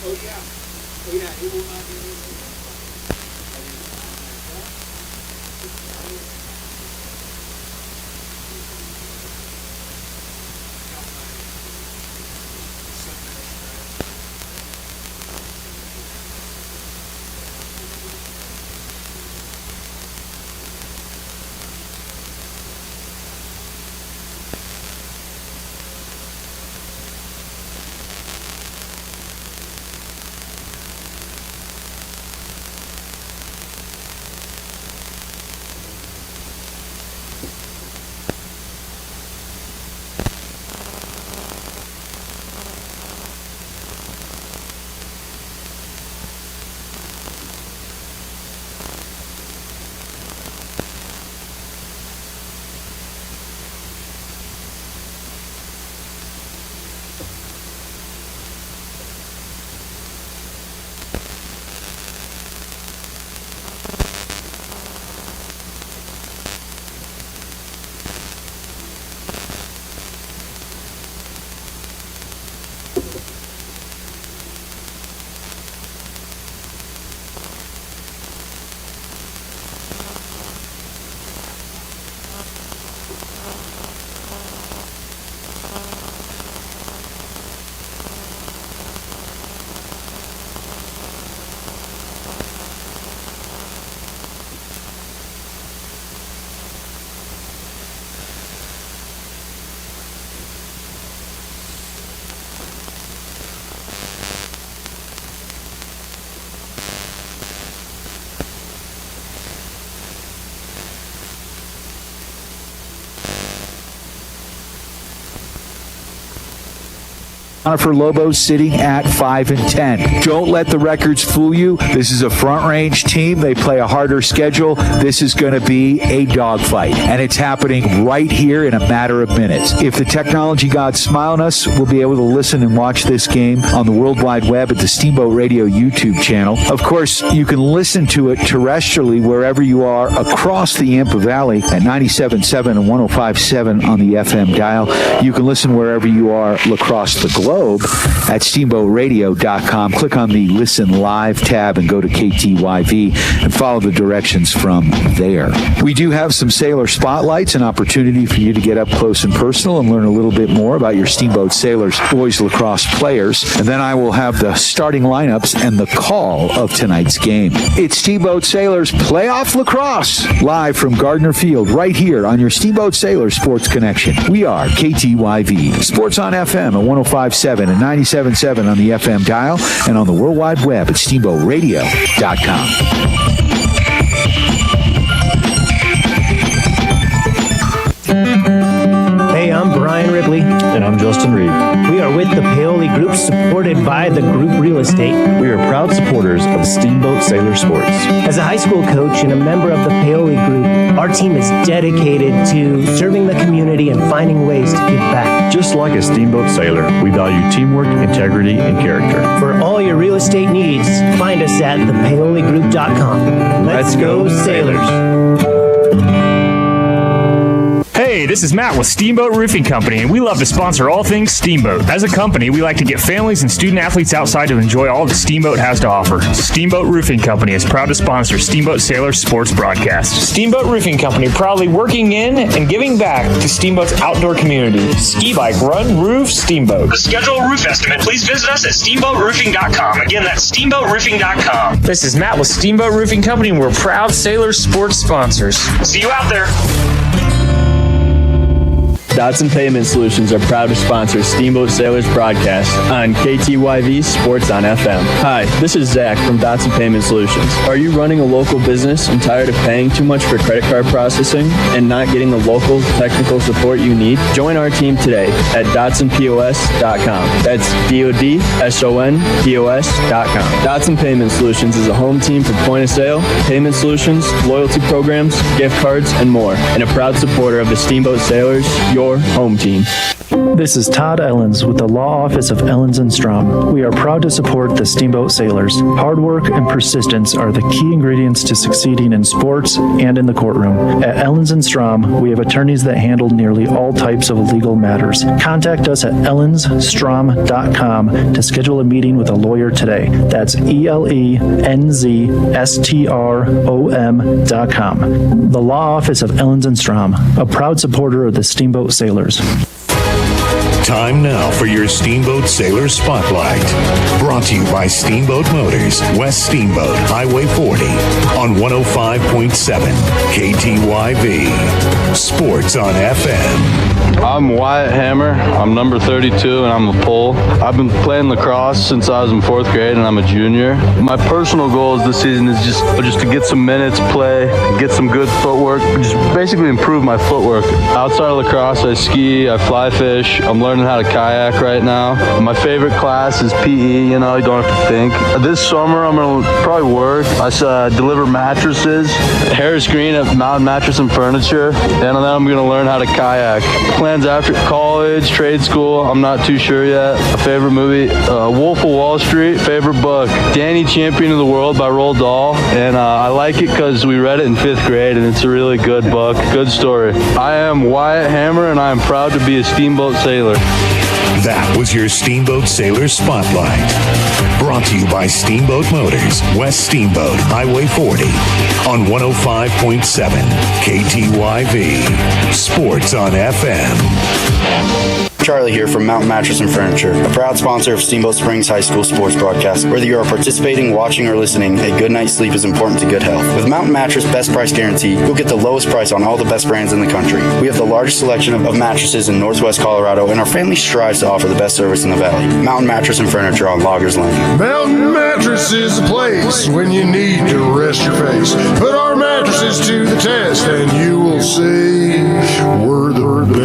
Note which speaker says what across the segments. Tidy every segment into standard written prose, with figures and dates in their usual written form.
Speaker 1: Oh yeah, it will not be
Speaker 2: CONIFER Lobos sitting at 5-10. Don't let the records fool you. This is a front range team. They play a harder schedule. This is going to be a dogfight, and it's happening right here in a matter of minutes. If the technology gods smile on us, we'll be able to listen and watch this game on the World Wide Web at the Steamboat Radio YouTube channel. Of course, you can listen to it terrestrially wherever you are across the Yampa Valley at 97.7 and 105.7 on the FM dial. You can listen wherever you are across the globe globe at steamboatradio.com. Click on the Listen Live tab and go to KTYV and follow the directions from there. We do have some Sailor Spotlights, an opportunity for you to get up close and personal and learn a little bit more about your Steamboat Sailors boys lacrosse players. And then I will have the starting lineups and the call of tonight's game. It's Steamboat Sailors Playoff Lacrosse, live from Gardner Field, right here on your Steamboat Sailors Sports Connection. We are KTYV, Sports on FM at 105.7 and 97.7 on the FM dial and on the World Wide Web at steamboatradio.com.
Speaker 3: Hey, I'm Brian Ripley.
Speaker 4: And I'm Justin Reed.
Speaker 3: We are with the Paoli Group, supported by the Group Real Estate.
Speaker 4: We are proud supporters of Steamboat Sailor Sports.
Speaker 3: As a high school coach and a member of the Paoli Group, our team is dedicated to serving the community and finding ways to give back.
Speaker 4: Just like a Steamboat Sailor, we value teamwork, integrity, and character.
Speaker 3: For all your real estate needs, find us at thepaoligroup.com. Let's go Sailors!
Speaker 5: Hey, this is Matt with Steamboat Roofing Company, and we love to sponsor all things Steamboat. As a company, we like to get families and student athletes outside to enjoy all that Steamboat has to offer. Steamboat Roofing Company is proud to sponsor Steamboat Sailor Sports Broadcast.
Speaker 6: Steamboat Roofing Company, proudly working in and giving back to Steamboat's outdoor community. Ski, bike, run, roof, Steamboat.
Speaker 7: To schedule a roof estimate, please visit us at steamboatroofing.com. Again, that's steamboatroofing.com.
Speaker 6: This is Matt with Steamboat Roofing Company, and we're proud Sailor Sports sponsors.
Speaker 7: See you out there.
Speaker 8: Dotson Payment Solutions are proud to sponsor Steamboat Sailors broadcast on KTYV Sports on FM. Hi, this is Zach from Dotson Payment Solutions. Are you running a local business and tired of paying too much for credit card processing and not getting the local technical support you need? Join our team today at DotsonPOS.com. That's DOTSONPOS.com. Dotson Payment Solutions is a home team for point of sale, payment solutions, loyalty programs, gift cards, and more, and a proud supporter of the Steamboat Sailors, your home team.
Speaker 9: This is Todd Ellens with the Law Office of Ellens & Strom. We are proud to support the Steamboat Sailors. Hard work and persistence are the key ingredients to succeeding in sports and in the courtroom. At Ellens & Strom, we have attorneys that handle nearly all types of legal matters. Contact us at ellensstrom.com to schedule a meeting with a lawyer today. That's ELENZSTROM.com. The Law Office of Ellens & Strom, a proud supporter of the Steamboat Sailors.
Speaker 10: Time now for your Steamboat Sailor Spotlight. Brought to you by Steamboat Motors, West Steamboat, Highway 40, on 105.7 KTYV. Sports on FM.
Speaker 11: I'm Wyatt Hammer. I'm number 32 and I'm a pole. I've been playing lacrosse since I was in 4th grade and I'm a junior. My personal goals this season is just to get some minutes, play, get some good footwork, just basically improve my footwork. Outside of lacrosse, I ski, I fly fish. I'm learning how to kayak right now. My favorite class is PE, you don't have to think. This summer, I'm going to probably work. I deliver mattresses, Harris Green at Mountain Mattress and Furniture, and then I'm going to learn how to kayak. Plans after college, trade school, I'm not too sure yet. A favorite movie, Wolf of Wall Street. Favorite book, Danny, Champion of the World by Roald Dahl, and I like it because we read it in 5th grade, and it's a really good book, good story. I am Wyatt Hammer, and I am proud to be a Steamboat Sailor.
Speaker 10: That was your Steamboat Sailor Spotlight. Brought to you by Steamboat Motors, West Steamboat, Highway 40, on 105.7 KTYV. Sports on FM.
Speaker 12: Charlie here from Mountain Mattress and Furniture, a proud sponsor of Steamboat Springs High School sports broadcast. Whether you are participating, watching, or listening, a good night's sleep is important to good health. With Mountain Mattress Best Price Guarantee, you'll get the lowest price on all the best brands in the country. We have the largest selection of mattresses in Northwest Colorado, and our family strives to offer the best service in the valley. Mountain Mattress and Furniture on Loggers Lane.
Speaker 13: Mountain Mattress is a place when you need to rest your face. Put our mattresses to the test, and you will see we're the best.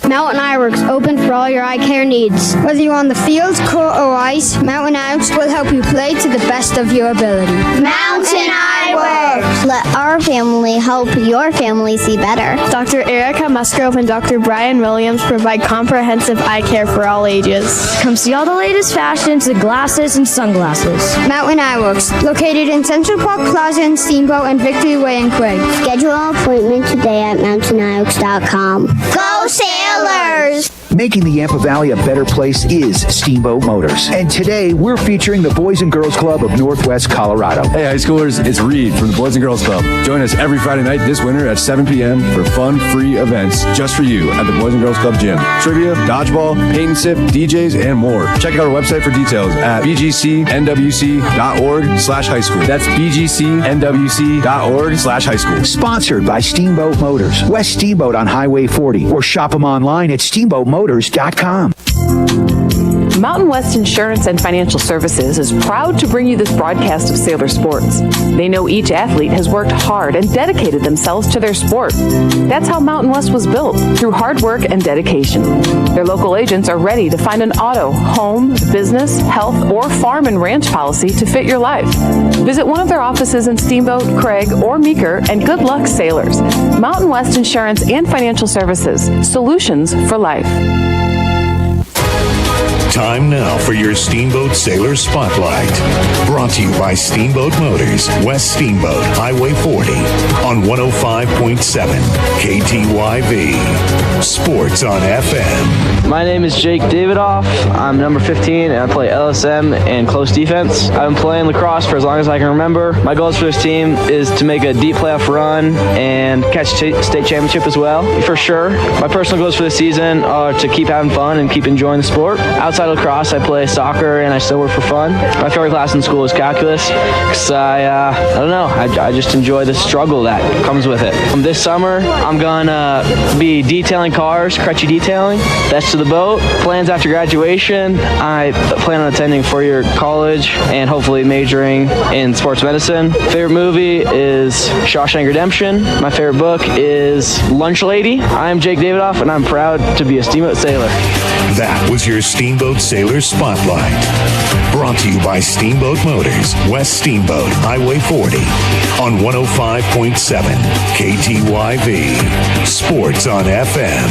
Speaker 14: Mountain Eyeworks, open for all your eye care needs. Whether you're on the field, court, or ice, Mountain Eyeworks will help you play to the best of your ability.
Speaker 15: Mountain Eyeworks!
Speaker 16: Let our family help your family see better.
Speaker 17: Dr. Erica Musgrove and Dr. Brian Williams provide comprehensive eye care for all ages.
Speaker 18: Come see all the latest fashions in glasses and sunglasses.
Speaker 14: Mountain Eyeworks, located in Central Park Plaza in Steamboat and Victory Way in Quake.
Speaker 16: Schedule an appointment today at mountainEyeworks.com.
Speaker 15: Go Sailors!
Speaker 2: Making the Yampa Valley a better place is Steamboat Motors. And today, we're featuring the Boys and Girls Club of Northwest Colorado.
Speaker 19: Hey, high schoolers, it's Reed from the Boys and Girls Club. Join us every Friday night this winter at 7 p.m. for fun, free events just for you at the Boys and Girls Club gym. Trivia, dodgeball, paint and sip, DJs, and more. Check out our website for details at bgcnwc.org/high school. That's bgcnwc.org/high school.
Speaker 2: Sponsored by Steamboat Motors, West Steamboat on Highway 40, or shop them online at steamboatmotors.com.
Speaker 20: Mountain West Insurance and Financial Services is proud to bring you this broadcast of Sailor Sports. They know each athlete has worked hard and dedicated themselves to their sport. That's how Mountain West was built, through hard work and dedication. Their local agents are ready to find an auto, home, business, health, or farm and ranch policy to fit your life. Visit one of their offices in Steamboat, Craig, or Meeker, and good luck, sailors. Mountain West Insurance and Financial Services, solutions for life.
Speaker 10: Time now for your Steamboat Sailor Spotlight. Brought to you by Steamboat Motors, West Steamboat, Highway 40, on 105.7 KTYV. Sports on FM.
Speaker 21: My name is Jake Davidoff. I'm number 15, and I play LSM and close defense. I've been playing lacrosse for as long as I can remember. My goals for this team is to make a deep playoff run and catch state championship as well, for sure. My personal goals for this season are to keep having fun and keep enjoying the sport. Outside of lacrosse, I play soccer and I still work for fun. My favorite class in school is calculus because I don't know, I just enjoy the struggle that comes with it. This summer, I'm gonna be detailing cars, crutchy detailing. That's to the boat. Plans after graduation, I plan on attending a four-year college and hopefully majoring in sports medicine. Favorite movie is Shawshank Redemption. My favorite book is Lunch Lady. I'm Jake Davidoff and I'm proud to be a Steamboat Sailor.
Speaker 10: That was your Steamboat Sailor Spotlight. Brought to you by Steamboat Motors, West Steamboat, Highway 40, on 105.7 KTYV. Sports on FM.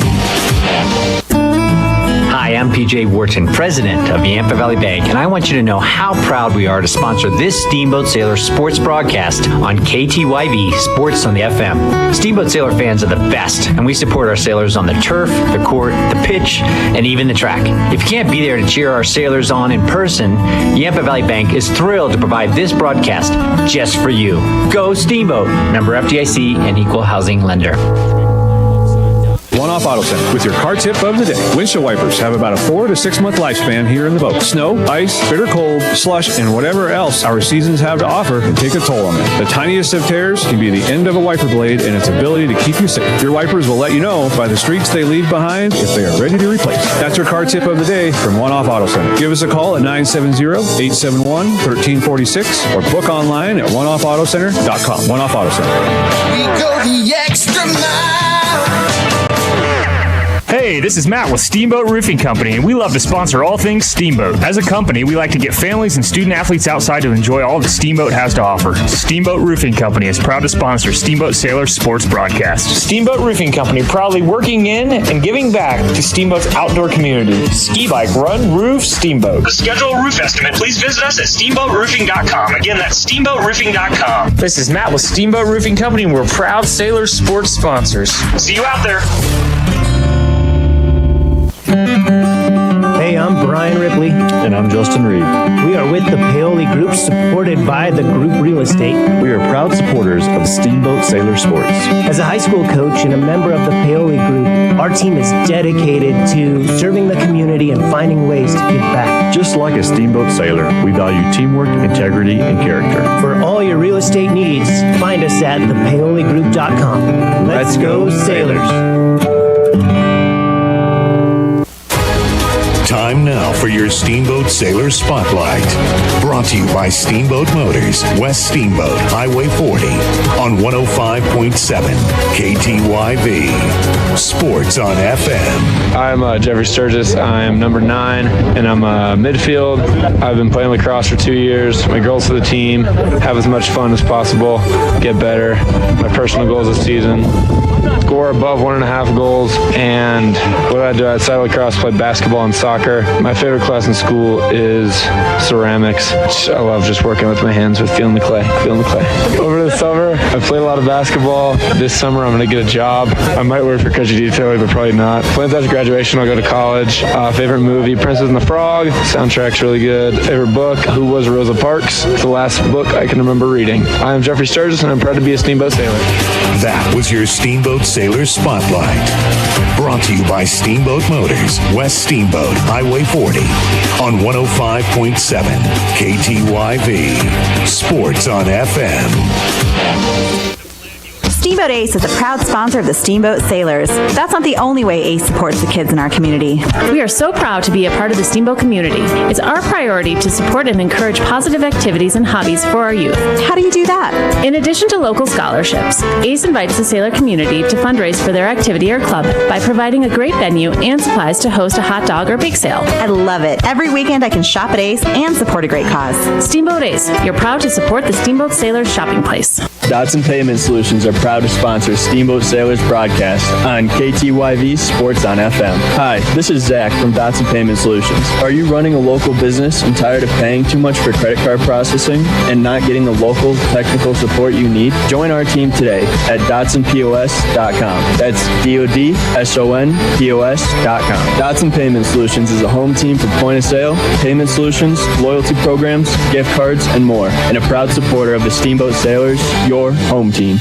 Speaker 22: Hi, I'm PJ Wharton, president of the Yampa Valley Bank, and I want you to know how proud we are to sponsor this Steamboat Sailor sports broadcast on KTYV Sports on the FM. Steamboat Sailor fans are the best, and we support our sailors on the turf, the court, the pitch, and even the track. If you can't be there to cheer our sailors on in person, Yampa Valley Bank is thrilled to provide this broadcast just for you. Go Steamboat, member FDIC and equal housing lender.
Speaker 23: One-Off Auto Center with your car tip of the day. Windshield wipers have about a 4 to 6 month lifespan here in the boat. Snow, ice, bitter cold, slush, and whatever else our seasons have to offer can take a toll on them. The tiniest of tears can be the end of a wiper blade and its ability to keep you safe. Your wipers will let you know by the streaks they leave behind if they are ready to replace. That's your car tip of the day from One-Off Auto Center. Give us a call at 970-871-1346 or book online at oneoffautocenter.com. One-Off Auto Center.
Speaker 24: We go the extra mile.
Speaker 5: Hey, this is Matt with Steamboat Roofing Company, and we love to sponsor all things Steamboat. As a company, we like to get families and student athletes outside to enjoy all that Steamboat has to offer. Steamboat Roofing Company is proud to sponsor Steamboat Sailor Sports Broadcast.
Speaker 6: Steamboat Roofing Company, proudly working in and giving back to Steamboat's outdoor community. Ski, bike, run, roof, Steamboat.
Speaker 7: To schedule a roof estimate, please visit us at steamboatroofing.com. Again, that's steamboatroofing.com.
Speaker 6: This is Matt with Steamboat Roofing Company, and we're proud Sailor Sports sponsors.
Speaker 7: See you out there.
Speaker 3: Hey, I'm Brian Ripley.
Speaker 4: And I'm Justin Reed.
Speaker 3: We are with the Paoli Group, supported by the Group Real Estate.
Speaker 4: We are proud supporters of Steamboat Sailor Sports.
Speaker 3: As a high school coach and a member of the Paoli Group, our team is dedicated to serving the community and finding ways to give back.
Speaker 4: Just like a Steamboat Sailor, we value teamwork, integrity, and character.
Speaker 3: For all your real estate needs, find us at thepaoligroup.com. Let's go, Sailors.
Speaker 10: Time now for your Steamboat Sailor Spotlight. Brought to you by Steamboat Motors, West Steamboat, Highway 40, on 105.7 KTYV. Sports on FM.
Speaker 25: I'm Jeffrey Sturgis. I'm number 9, and I'm midfield. I've been playing lacrosse for 2 years. My goals for the team, have as much fun as possible, get better. My personal goals this season, score above 1.5 goals, and what I do outside of lacrosse, play basketball and soccer. My favorite class in school is ceramics. I love just working with my hands, with feeling the clay. Over the summer, I played a lot of basketball. This summer, I'm going to get a job. I might work for Coach Detailer, but probably not. Plans after graduation, I'll go to college. Favorite movie, Princess and the Frog. Soundtrack's really good. Favorite book, Who Was Rosa Parks? It's the last book I can remember reading. I am Jeffrey Sturgis, and I'm proud to be a Steamboat Sailor.
Speaker 10: That was your Steamboat Sailor Spotlight. Brought to you by Steamboat Motors, West Steamboat, Highway 40, on 105.7 KTYV. Sports on FM.
Speaker 1: Steamboat Ace is a proud sponsor of the Steamboat Sailors. That's not the only way Ace supports the kids in our community.
Speaker 8: We are so proud to be a part of the Steamboat community. It's our priority to support and encourage positive activities and hobbies for our youth.
Speaker 1: How do you do that?
Speaker 8: In addition to local scholarships, Ace invites the sailor community to fundraise for their activity or club by providing a great venue and supplies to host a hot dog or bake sale.
Speaker 1: I love it. Every weekend I can shop at Ace and support a great cause.
Speaker 8: Steamboat Ace, you're proud to support the Steamboat Sailors shopping place.
Speaker 9: Dotson Payment Solutions are proud to sponsor Steamboat Sailors broadcast on KTYV Sports on FM. Hi, this is Zach from Dotson Payment Solutions. Are you running a local business and tired of paying too much for credit card processing and not getting the local technical support you need? Join our team today at DotsonPOS.com. That's DOTSONPOS.com. Dotson Payment Solutions is a home team for point of sale, payment solutions, loyalty programs, gift cards, and more, and a proud supporter of the Steamboat Sailors, your home team.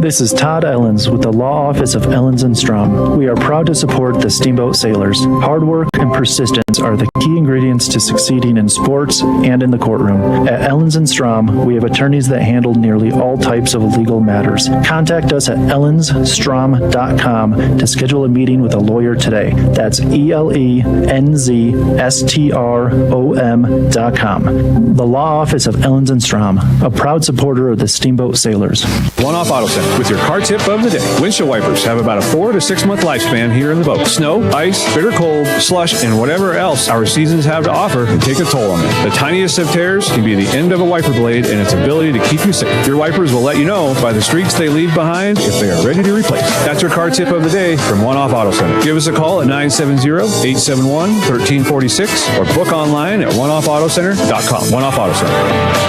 Speaker 11: This is Todd Ellens with the Law Office of Ellens & Strom. We are proud to support the Steamboat Sailors. Hard work and persistence are the key ingredients to succeeding in sports and in the courtroom. At Ellens & Strom, we have attorneys that handle nearly all types of legal matters. Contact us at ellensstrom.com to schedule a meeting with a lawyer today. That's ELENZSTROM.com. The Law Office of Ellens & Strom, a proud supporter of the Steamboat Sailors.
Speaker 23: One Off Auto Center with your car tip of the day. Windshield wipers have about a 4 to 6 month lifespan here in the boat. Snow, ice, bitter cold, slush, and whatever else our seasons have to offer can take a toll on them. The tiniest of tears can be the end of a wiper blade and its ability to keep you safe. Your wipers will let you know by the streaks they leave behind if they are ready to replace. That's your car tip of the day from One Off Auto Center. Give us a call at 970-871-1346 or book online at oneoffautocenter.com. One Off Auto Center.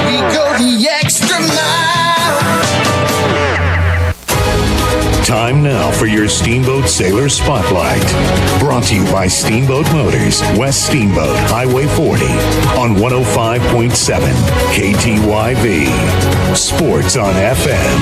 Speaker 24: We go the extra mile.
Speaker 10: Time now for your Steamboat Sailor Spotlight. Brought to you by Steamboat Motors, West Steamboat, Highway 40, on 105.7 KTYV. Sports on FM.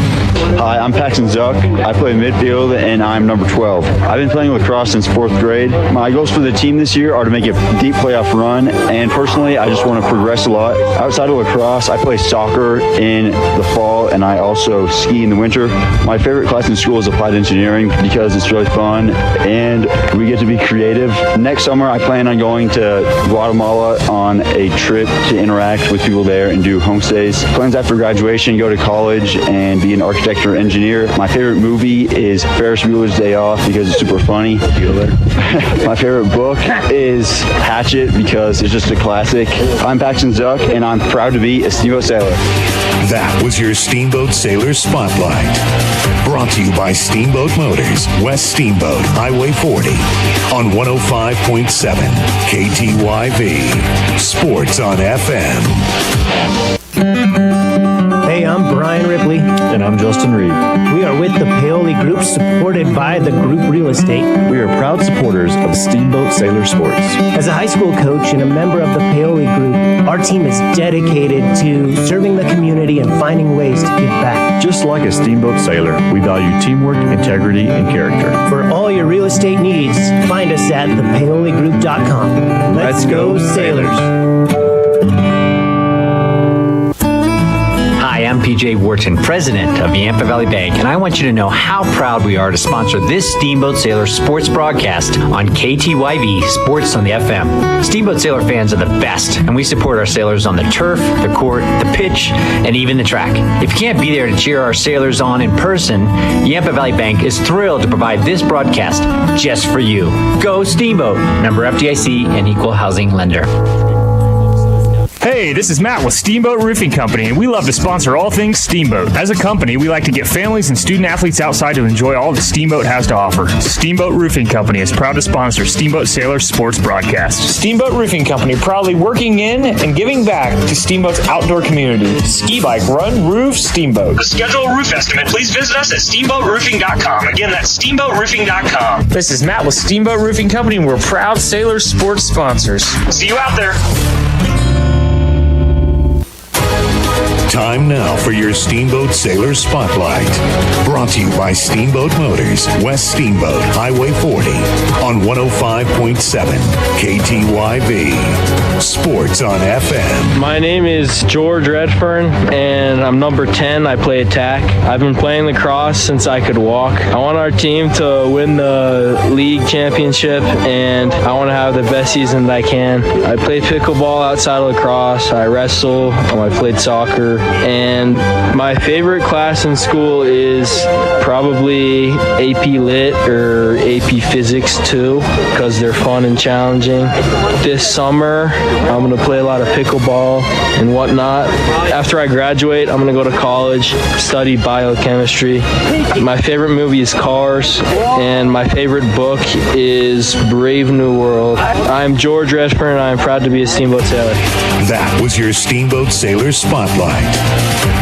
Speaker 12: Hi, I'm Paxton Zuck. I play midfield and I'm number 12. I've been playing lacrosse since 4th grade. My goals for the team this year are to make a deep playoff run, and personally, I just want to progress a lot. Outside of lacrosse, I play soccer in the fall and I also ski in the winter. My favorite class in school is applied engineering because it's really fun and we get to be creative. Next summer, I plan on going to Guatemala on a trip to interact with people there and do homestays. Plans after graduation, go to college and be an architect or engineer. My favorite movie is Ferris Bueller's Day Off because it's super funny. My favorite book is Hatchet because it's just a classic. I'm Paxton Zuck and I'm proud to be a Steamboat Sailor.
Speaker 10: That was your Steamboat Sailor Spotlight. Brought to you by Steamboat Motors, West Steamboat, Highway 40, on 105.7 KTYV. Sports on FM.
Speaker 3: Hey, I'm Brian Ripley.
Speaker 4: And I'm Justin Reed.
Speaker 3: We are with the Paoli Group, supported by the Group Real Estate.
Speaker 4: We are proud supporters of Steamboat Sailor Sports.
Speaker 3: As a high school coach and a member of the Paoli Group, our team is dedicated to serving the community and finding ways to give back.
Speaker 4: Just like a Steamboat Sailor, we value teamwork, integrity, and character.
Speaker 3: For all your real estate needs, find us at thepaoligroup.com. Let's go, Sailors.
Speaker 22: Hi, I'm PJ Wharton, president of the Yampa Valley Bank, and I want you to know how proud we are to sponsor this Steamboat Sailor sports broadcast on KTYV Sports on the FM. Steamboat Sailor fans are the best, and we support our sailors on the turf, the court, the pitch, and even the track. If you can't be there to cheer our sailors on in person, Yampa Valley Bank is thrilled to provide this broadcast just for you. Go Steamboat! Member FDIC and Equal Housing Lender.
Speaker 5: Hey, this is Matt with Steamboat Roofing Company, and we love to sponsor all things Steamboat. As a company, we like to get families and student athletes outside to enjoy all that Steamboat has to offer. Steamboat Roofing Company is proud to sponsor Steamboat Sailors sports broadcast.
Speaker 6: Steamboat Roofing Company, proudly working in and giving back to Steamboat's outdoor community. Ski, bike, run, roof, Steamboat.
Speaker 7: To schedule a roof estimate, please visit us at steamboatroofing.com. Again, that's steamboatroofing.com.
Speaker 6: This is Matt with Steamboat Roofing Company, and we're proud Sailors sports sponsors.
Speaker 7: See you out there.
Speaker 10: Time now for your Steamboat Sailor Spotlight. Brought to you by Steamboat Motors, West Steamboat, Highway 40, on 105.7 KTYV. Sports on FM.
Speaker 21: My name is George Redfern, and I'm number 10. I play attack. I've been playing lacrosse since I could walk. I want our team to win the league championship, and I want to have the best season that I can. I play pickleball outside of lacrosse. I wrestle. I played soccer. And my favorite class in school is probably AP Lit or AP Physics too, because they're fun and challenging. This summer, I'm going to play a lot of pickleball and whatnot. After I graduate, I'm going to go to college, study biochemistry. My favorite movie is Cars, and my favorite book is Brave New World. I'm George Redfern, and I'm proud to be a Steamboat Sailor.
Speaker 10: That was your Steamboat Sailor Spotlight.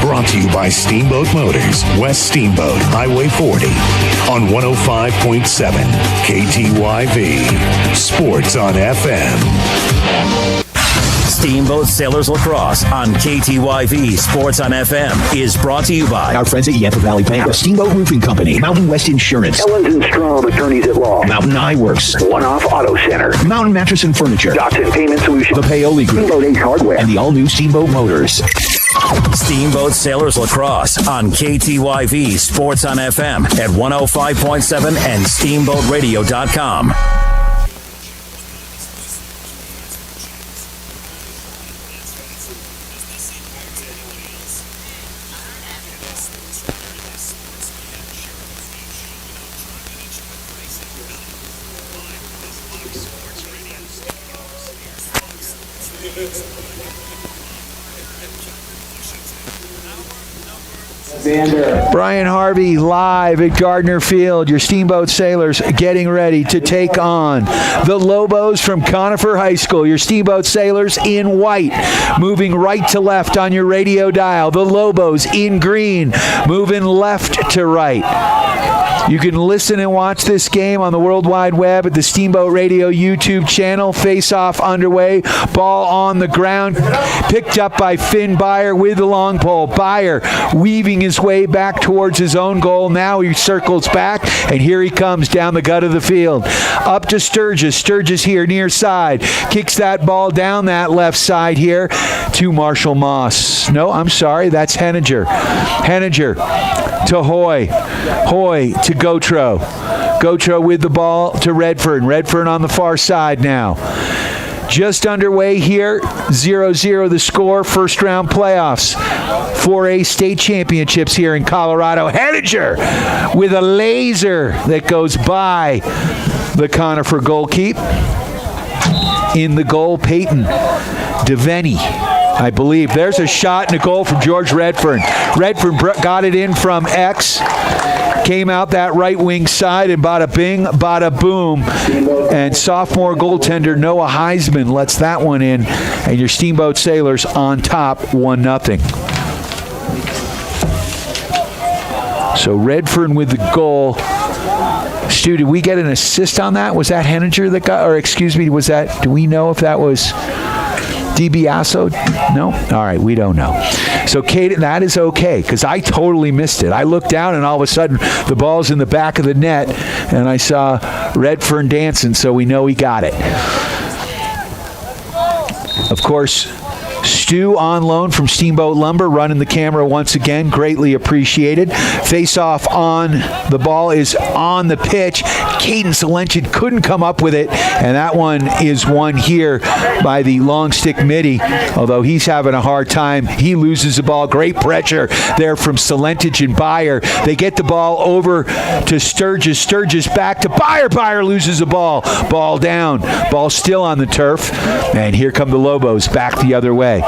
Speaker 10: Brought to you by Steamboat Motors, West Steamboat, Highway 40, on 105.7 KTYV. Sports on FM.
Speaker 13: Steamboat Sailors Lacrosse on KTYV Sports on FM is brought to you by
Speaker 2: our friends at Yampa Valley Bank, Steamboat Roofing Company, Mountain West Insurance,
Speaker 14: Ellens & Strom Attorneys at Law,
Speaker 2: Mountain Eye Works,
Speaker 14: One Off Auto Center,
Speaker 2: Mountain Mattress and Furniture,
Speaker 14: Dotson Payment Solutions,
Speaker 2: the Paoli Group,
Speaker 14: Steamboat Ace Hardware,
Speaker 2: and the all-new Steamboat Motors.
Speaker 13: Steamboat Sailors Lacrosse on KTYV Sports on FM at 105.7 and SteamboatRadio.com.
Speaker 2: Brian Harvey live at Gardner Field. Your Steamboat Sailors getting ready to take on the Lobos from CONIFER High School. Your Steamboat Sailors in white, moving right to left on your radio dial. The Lobos in green, moving left to right. You can listen and watch this game on the World Wide Web at the Steamboat Radio YouTube channel. Face-off underway. Ball on the ground. Picked up by Finn Byer with the long pole. Byer weaving his way back towards his own goal. Now he circles back, and here he comes down the gut of the field. Up to Sturgis. Sturgis here near side. Kicks that ball down that left side here to Marshall Moss. No, I'm sorry. That's Henninger. Henninger to Hoy. Hoy to Gautreaux. Gautreaux with the ball to Redfern. Redfern on the far side now. Just underway here, 0-0 the score, first round playoffs. 4A state championships here in Colorado. Henninger with a laser that goes by the CONIFER goalkeep. In the goal, Peyton DeVenny, I believe. There's a shot and a goal from George Redfern. Redfern got it in from X. Came out that right wing side and bada bing, bada boom. And sophomore goaltender Noah Heisman lets that one in. And your Steamboat Sailors on top, 1-0. So Redfern with the goal. Stu, did we get an assist on that? Was that Henninger that got, or excuse me, was that, do we know if that was DiBiaso? No? All right, we don't know. So, Kate, that is okay, because I totally missed it. I looked down, and all of a sudden, the ball's in the back of the net, and I saw Redfern dancing, so we know he got it. Of course, Stu on loan from Steamboat Lumber, running the camera once again. Greatly appreciated. Face-off on the ball is on the pitch. Caden Salenchid couldn't come up with it, and that one is won here by the long stick midi, although he's having a hard time. He loses the ball. Great pressure there from Salenchid and Byer. They get the ball over to Sturgis. Sturgis back to Byer. Byer loses the ball. Ball down. Ball still on the turf. And here come the Lobos back the other way.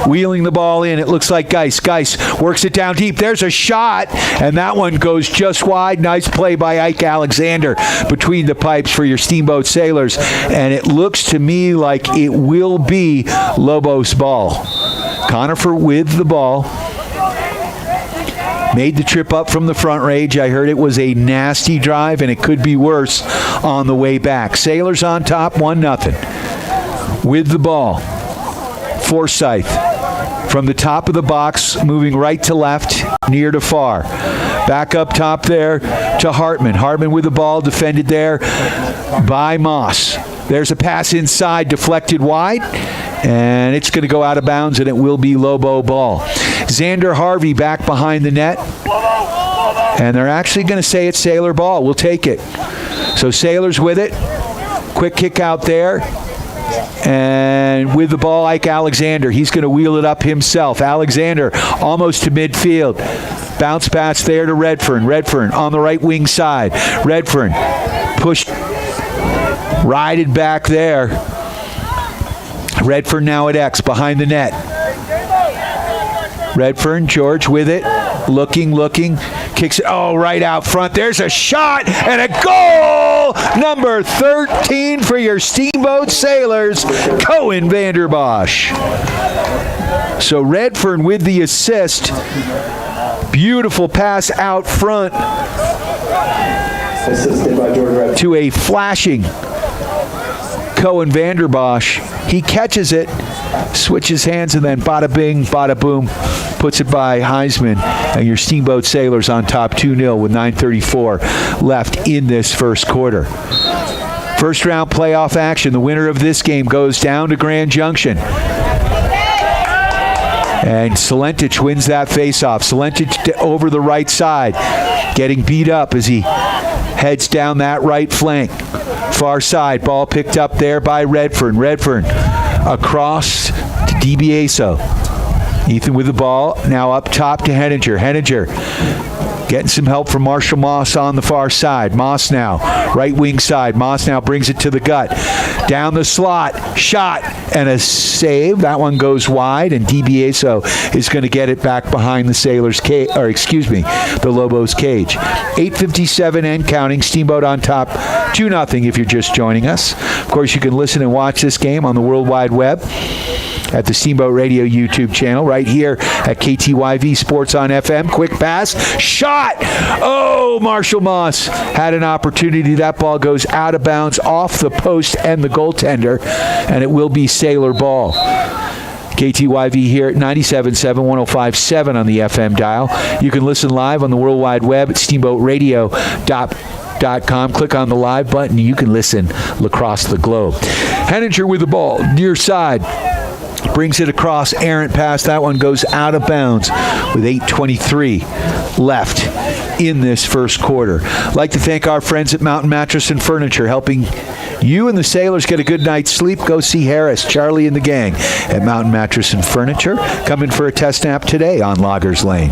Speaker 2: Wheeling the ball in. It looks like Geis. Geis works it down deep. There's a shot. And that one goes just wide. Nice play by Ike Alexander between the pipes for your Steamboat Sailors. And it looks to me like it will be Lobos ball. CONIFER with the ball. Made the trip up from the front range. I heard it was a nasty drive, and it could be worse on the way back. Sailors on top, 1-0. With the ball, Forsyth from the top of the box, moving right to left, near to far. Back up top there to Hartman. Hartman with the ball, defended there by Moss. There's a pass inside, deflected wide, and it's going to go out of bounds, and it will be Lobo ball. Xander Harvey back behind the net, and they're actually going to say it's Sailor ball. We'll take it. So Sailors with it. Quick kick out there. And with the ball, Ike Alexander. He's going to wheel it up himself. Alexander almost to midfield. Bounce pass there to Redfern. Redfern on the right wing side. Redfern pushed, rided back there. Redfern now at X behind the net. Redfern, George with it. Looking, kicks it, right out front. There's a shot and a goal! Number 13 for your Steamboat Sailors, Cohen Vanderbosch. So Redfern with the assist. Beautiful pass out front to a flashing Cohen Vanderbosch. He catches it, switches hands, and then bada bing, bada boom, puts it by Heisman. And your Steamboat Sailors on top 2-0 with 9:34 left in this first quarter. First round playoff action. The winner of this game goes down to Grand Junction. And Salenchid wins that faceoff. Salenchid over the right side, getting beat up as he heads down that right flank. Far side, ball picked up there by Redfern. Redfern across to DiBiaso. Ethan with the ball, now up top to Henninger. Henninger getting some help from Marshall Moss on the far side. Moss now, right wing side. Moss now brings it to the gut. Down the slot, shot, and a save. That one goes wide, and DiBiaso is going to get it back behind the Sailors' cage, the Lobos' cage. 8:57 and counting. Steamboat on top, 2-0 if you're just joining us. Of course, you can listen and watch this game on the World Wide Web at the Steamboat Radio YouTube channel, right here at KTYV Sports on FM. Quick pass, shot! Oh, Marshall Moss had an opportunity. That ball goes out of bounds off the post and the goaltender, and it will be Sailor ball. KTYV here at 97.7, 105.7 on the FM dial. You can listen live on the World Wide Web at steamboatradio.com. Click on the live button. You can listen across the globe. Henninger with the ball, near side. Brings it across, errant pass. That one goes out of bounds with 8:23 left in this first quarter. I'd like to thank our friends at Mountain Mattress and Furniture, helping you and the Sailors get a good night's sleep. Go see Harris, Charlie, and the gang at Mountain Mattress and Furniture. Come in for a test nap today on Loggers Lane.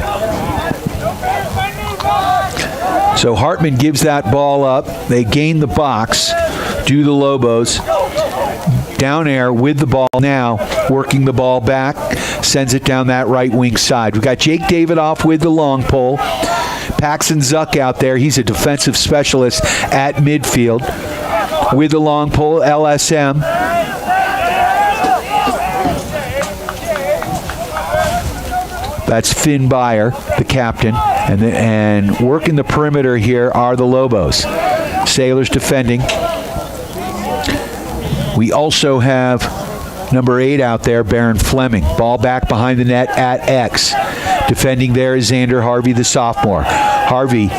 Speaker 2: So Hartman gives that ball up. They gain the box, do the Lobos. Down air with the ball now, working the ball back, sends it down that right wing side. We've got Jake Davidoff with the long pole. Paxton Zuck out there. He's a defensive specialist at midfield. With the long pole, LSM. That's Finn Byer, the captain. And working the perimeter here are the Lobos. Sailors defending. We also have number 8 out there, Baron Fleming. Ball back behind the net at X. Defending there is Xander Harvey, the sophomore. Harvey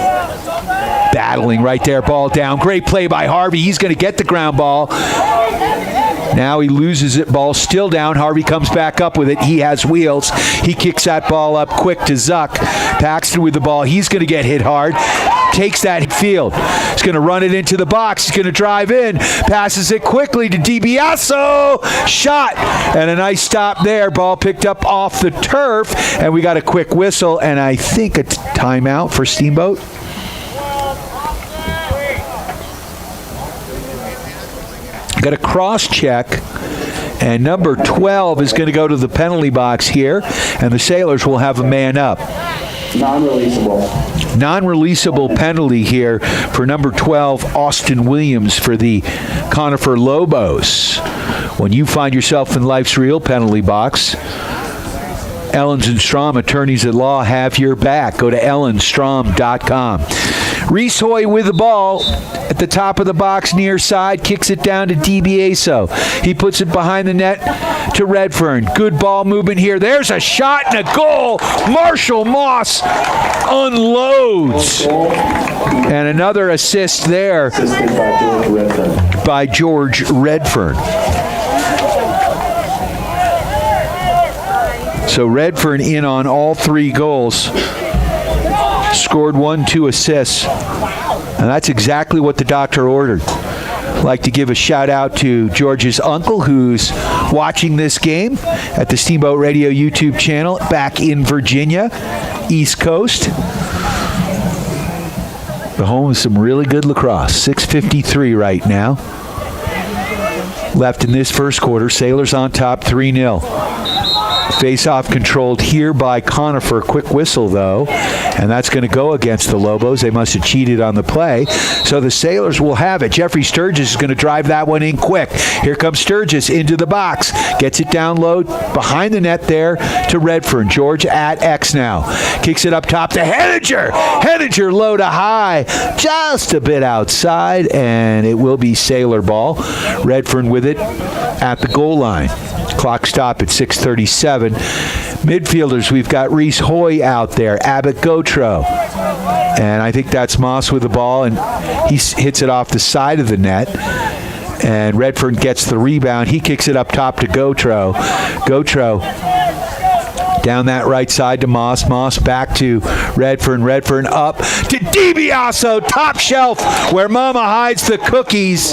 Speaker 2: battling right there, ball down. Great play by Harvey. He's going to get the ground ball. Now he loses it. Ball still down. Harvey comes back up with it. He has wheels. He kicks that ball up quick to Zuck. Paxton with the ball. He's going to get hit hard. Takes that field. He's going to run it into the box. He's going to drive in. Passes it quickly to DiBiaso. Shot. And a nice stop there. Ball picked up off the turf. And we got a quick whistle. And I think a timeout for Steamboat. Got a cross check, and number 12 is going to go to the penalty box here, and the Sailors will have a man up. Non-releasable penalty here for number 12, Austin Williams, for the CONIFER Lobos. When you find yourself in life's real penalty box, Ellens and Strom, attorneys at law, have your back. Go to ellensstrom.com. Reese Hoy with the ball at the top of the box near side, kicks it down to DiBiaso. He puts it behind the net to Redfern. Good ball movement here. There's a shot and a goal. Marshall Moss unloads. And another assist there by George Redfern. So Redfern in on all 3 goals. Scored 1, 2 assists. And that's exactly what the doctor ordered. I'd like to give a shout out to George's uncle, who's watching this game at the Steamboat Radio YouTube channel back in Virginia, East Coast. The home of some really good lacrosse. 6:53 right now. Left in this first quarter. Sailors on top 3-0. Face-off controlled here by CONIFER. Quick whistle, though, and that's going to go against the Lobos. They must have cheated on the play, so the Sailors will have it. Jeffrey Sturgis is going to drive that one in quick. Here comes Sturgis into the box. Gets it down low behind the net there to Redfern. George at X now. Kicks it up top to Henninger. Henninger low to high, just a bit outside, and it will be Sailor ball. Redfern with it at the goal line. Clock stop at 6:37. Midfielders, we've got Reese Hoy out there, Abbott Gotro. And I think that's Moss with the ball, and he hits it off the side of the net. And Redfern gets the rebound. He kicks it up top to Gotro. Gotro down that right side to Moss. Moss back to Redfern. Redfern up to DiBiaso, top shelf, where Mama hides the cookies.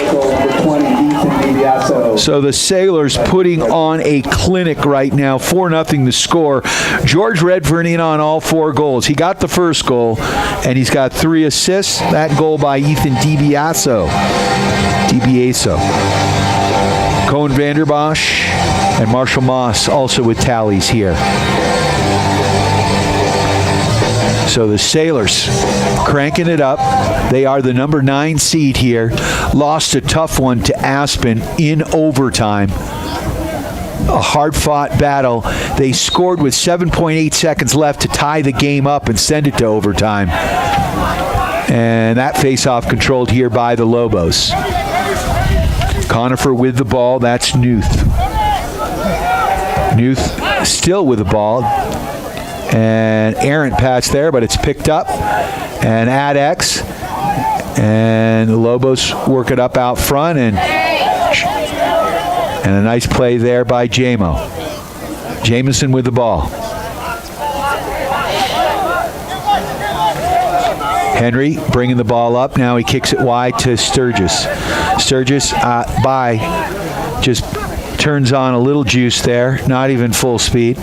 Speaker 2: So the Sailors putting on a clinic right now. 4-0 the score. George Redfern in on all 4 goals. He got the first goal, and he's got 3 assists. That goal by Ethan DiBiaso. Cohen Vanderbosch and Marshall Moss also with tallies here. So the Sailors cranking it up. They are the number 9 seed here. Lost a tough one to Aspen in overtime. A hard-fought battle. They scored with 7.8 seconds left to tie the game up and send it to overtime. And that face-off controlled here by the Lobos. CONIFER with the ball. That's Newth. Newth still with the ball. And errant pass there, but it's picked up. And at X. And the Lobos work it up out front. And a nice play there by Jamison with the ball. Henry bringing the ball up. Now he kicks it wide to Sturgis. Sturgis just turns on a little juice there. Not even full speed.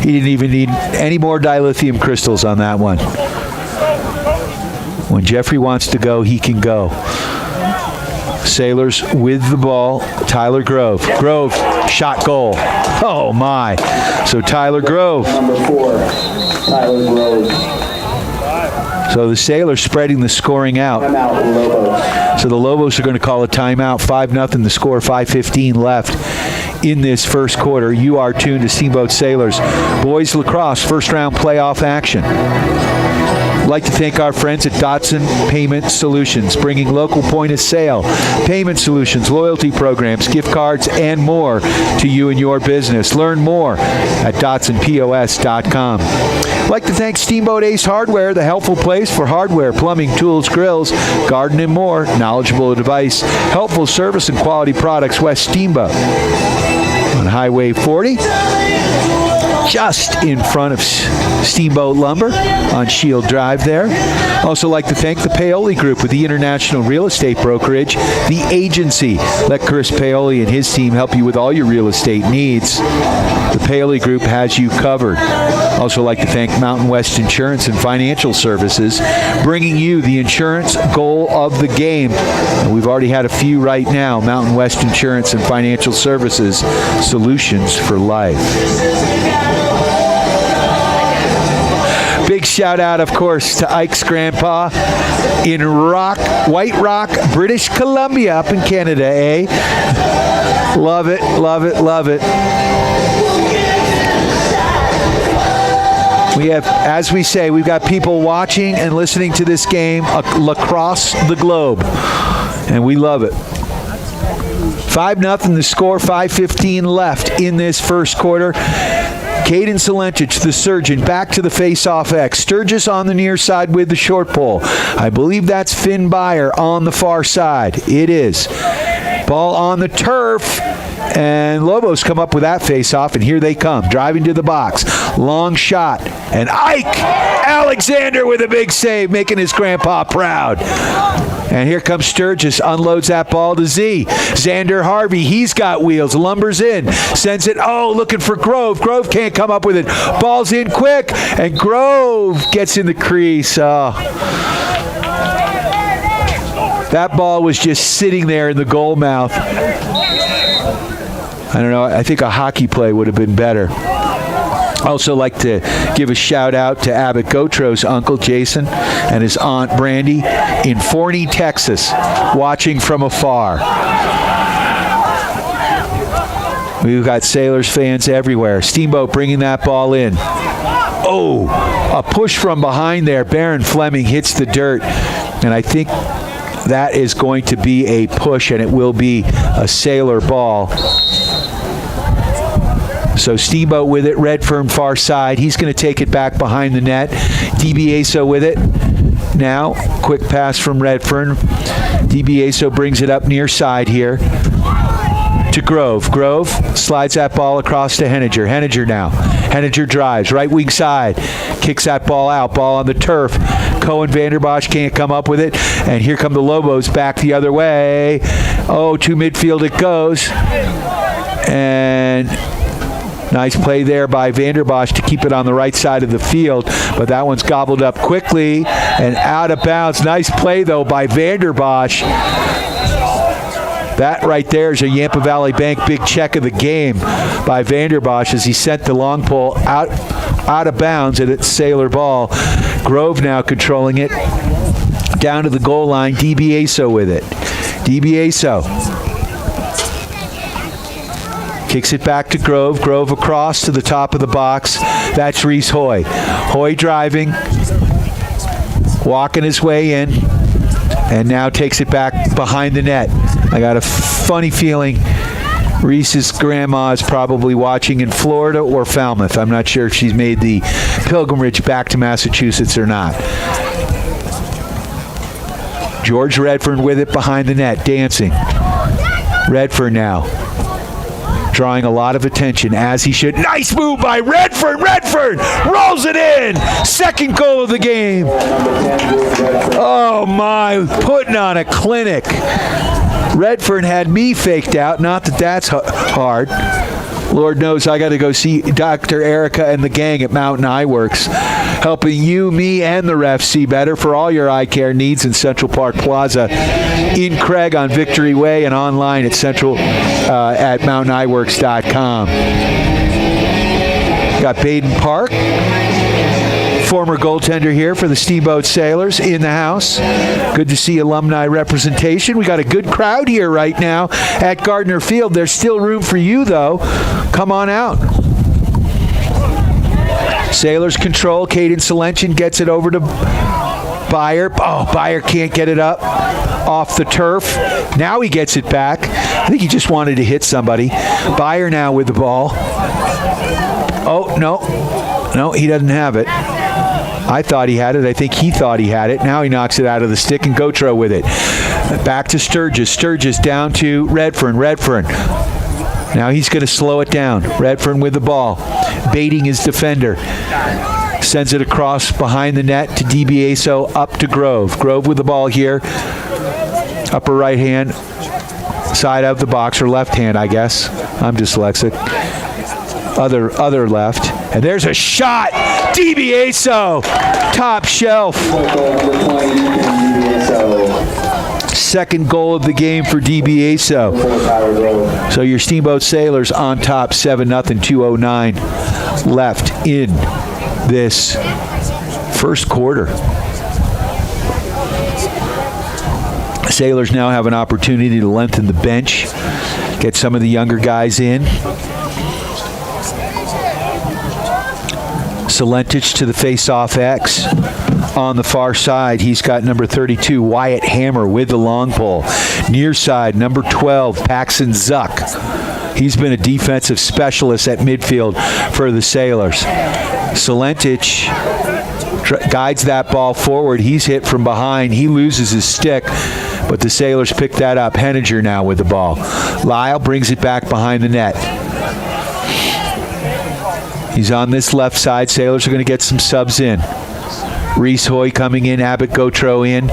Speaker 2: He didn't even need any more dilithium crystals on that one. When Jeffrey wants to go, he can go. Sailors with the ball. Tyler Grove. Grove, shot goal. Oh, my. So Tyler Grove.
Speaker 14: Number 4, Tyler Grove.
Speaker 2: So the Sailors spreading the scoring out. So the Lobos are going to call a timeout. 5-0 the score, 5:15 left in this first quarter. You are tuned to Steamboat Sailors Boys Lacrosse first round playoff action. I'd like to thank our friends at Dotson Payment Solutions, bringing local point-of-sale, payment solutions, loyalty programs, gift cards, and more to you and your business. Learn more at DotsonPOS.com. I'd like to thank Steamboat Ace Hardware, the helpful place for hardware, plumbing, tools, grills, garden, and more. Knowledgeable advice, helpful service, and quality products. West Steamboat on Highway 40. Just in front of Steamboat Lumber on Shield Drive there. Also like to thank the Paoli Group with the International Real Estate Brokerage, the agency. Let Chris Paoli and his team help you with all your real estate needs. The Paoli Group has you covered. Also like to thank Mountain West Insurance and Financial Services, bringing you the insurance goal of the game. And we've already had a few right now. Mountain West Insurance and Financial Services, solutions for life. Big shout out, of course, to Ike's grandpa in White Rock, British Columbia, up in Canada, eh? Love it, love it, love it. We have, as we say, we've got people watching and listening to this game across the globe, and we love it. 5-0 the score, 5:15 left in this first quarter. Caden Selentich, the surgeon, back to the face-off X. Sturgis on the near side with the short pole. I believe that's Finn Byer on the far side. It is. Ball on the turf. And Lobos come up with that face-off, and here they come, driving to the box. Long shot. And Ike Alexander with a big save, making his grandpa proud. And here comes Sturgis, unloads that ball to Z. Xander Harvey, he's got wheels, lumbers in, sends it, looking for Grove. Grove can't come up with it. Ball's in quick, and Grove gets in the crease. That ball was just sitting there in the goal mouth. I don't know, I think a hockey play would have been better. Also like to give a shout out to Abbott Gotro's uncle Jason and his aunt Brandy in Forney, Texas, watching from afar. We've got Sailors fans everywhere. Steamboat bringing that ball in. Oh, a push from behind there. Baron Fleming hits the dirt, and I think that is going to be a push, and it will be a Sailor ball. So Steamboat with it, Redfern far side. He's going to take it back behind the net. DiBiaso with it. Now, quick pass from Redfern. DiBiaso brings it up near side here to Grove. Grove slides that ball across to Henninger. Henninger now. Henninger drives, right wing side. Kicks that ball out. Ball on the turf. Cohen Vanderbosch can't come up with it. And here come the Lobos back the other way. To midfield it goes. And nice play there by Vanderbosch to keep it on the right side of the field, but that one's gobbled up quickly and out of bounds. Nice play, though, by Vanderbosch. That right there is a Yampa Valley Bank big check of the game by Vanderbosch as he sent the long pole out of bounds, and it's Sailor ball. Grove now controlling it. Down to the goal line, DiBiaso with it. DiBiaso kicks it back to Grove. Grove across to the top of the box. That's Reese Hoy. Hoy driving, walking his way in, and now takes it back behind the net. I got a funny feeling Reese's grandma is probably watching in Florida or Falmouth. I'm not sure if she's made the pilgrimage back to Massachusetts or not. George Redfern with it behind the net, dancing. Redfern now drawing a lot of attention, as he should. Nice move by Redfern. Redfern rolls it in. Second goal of the game. Oh, my. Putting on a clinic. Redfern had me faked out. Not that that's hard. Lord knows I got to go see Dr. Erica and the gang at Mountain Eye Works, helping you, me, and the refs see better for all your eye care needs in Central Park Plaza, in Craig on Victory Way, and online at mountainEyeworks.com. Got Baden Park, former goaltender here for the Steamboat Sailors, in the house. Good to see alumni representation. We got a good crowd here right now at Gardner Field. There's still room for you, though. Come on out. Sailors control. Caden Selentich gets it over to Byer. Oh, Byer can't get it up off the turf. Now he gets it back. I think he just wanted to hit somebody. Byer now with the ball. Oh, no, he doesn't have it. I thought he had it. I think he thought he had it. Now he knocks it out of the stick, and Gautreau with it. Back to Sturgis. Sturgis down to Redfern. Now he's going to slow it down. Redfern with the ball. Baiting his defender. Sends it across behind the net to DiBiaso, up to Grove. Grove with the ball here. Upper right hand side of the box, or left hand, I guess. I'm dyslexic. Other left. And there's a shot. DiBiaso, top shelf. Second goal of the game for DiBiaso. So your Steamboat Sailors on top, 7-0, 2:09 left in this first quarter. Sailors now have an opportunity to lengthen the bench, get some of the younger guys in. Solentich to the face-off X. On the far side, he's got number 32, Wyatt Hammer, with the long pole. Near side, number 12, Paxton Zuck. He's been a defensive specialist at midfield for the Sailors. Solentich guides that ball forward. He's hit from behind. He loses his stick, but the Sailors pick that up. Henninger now with the ball. Lyle brings it back behind the net. He's on this left side. Sailors are going to get some subs in. Reese Hoy coming in. Abbott Gautreau in.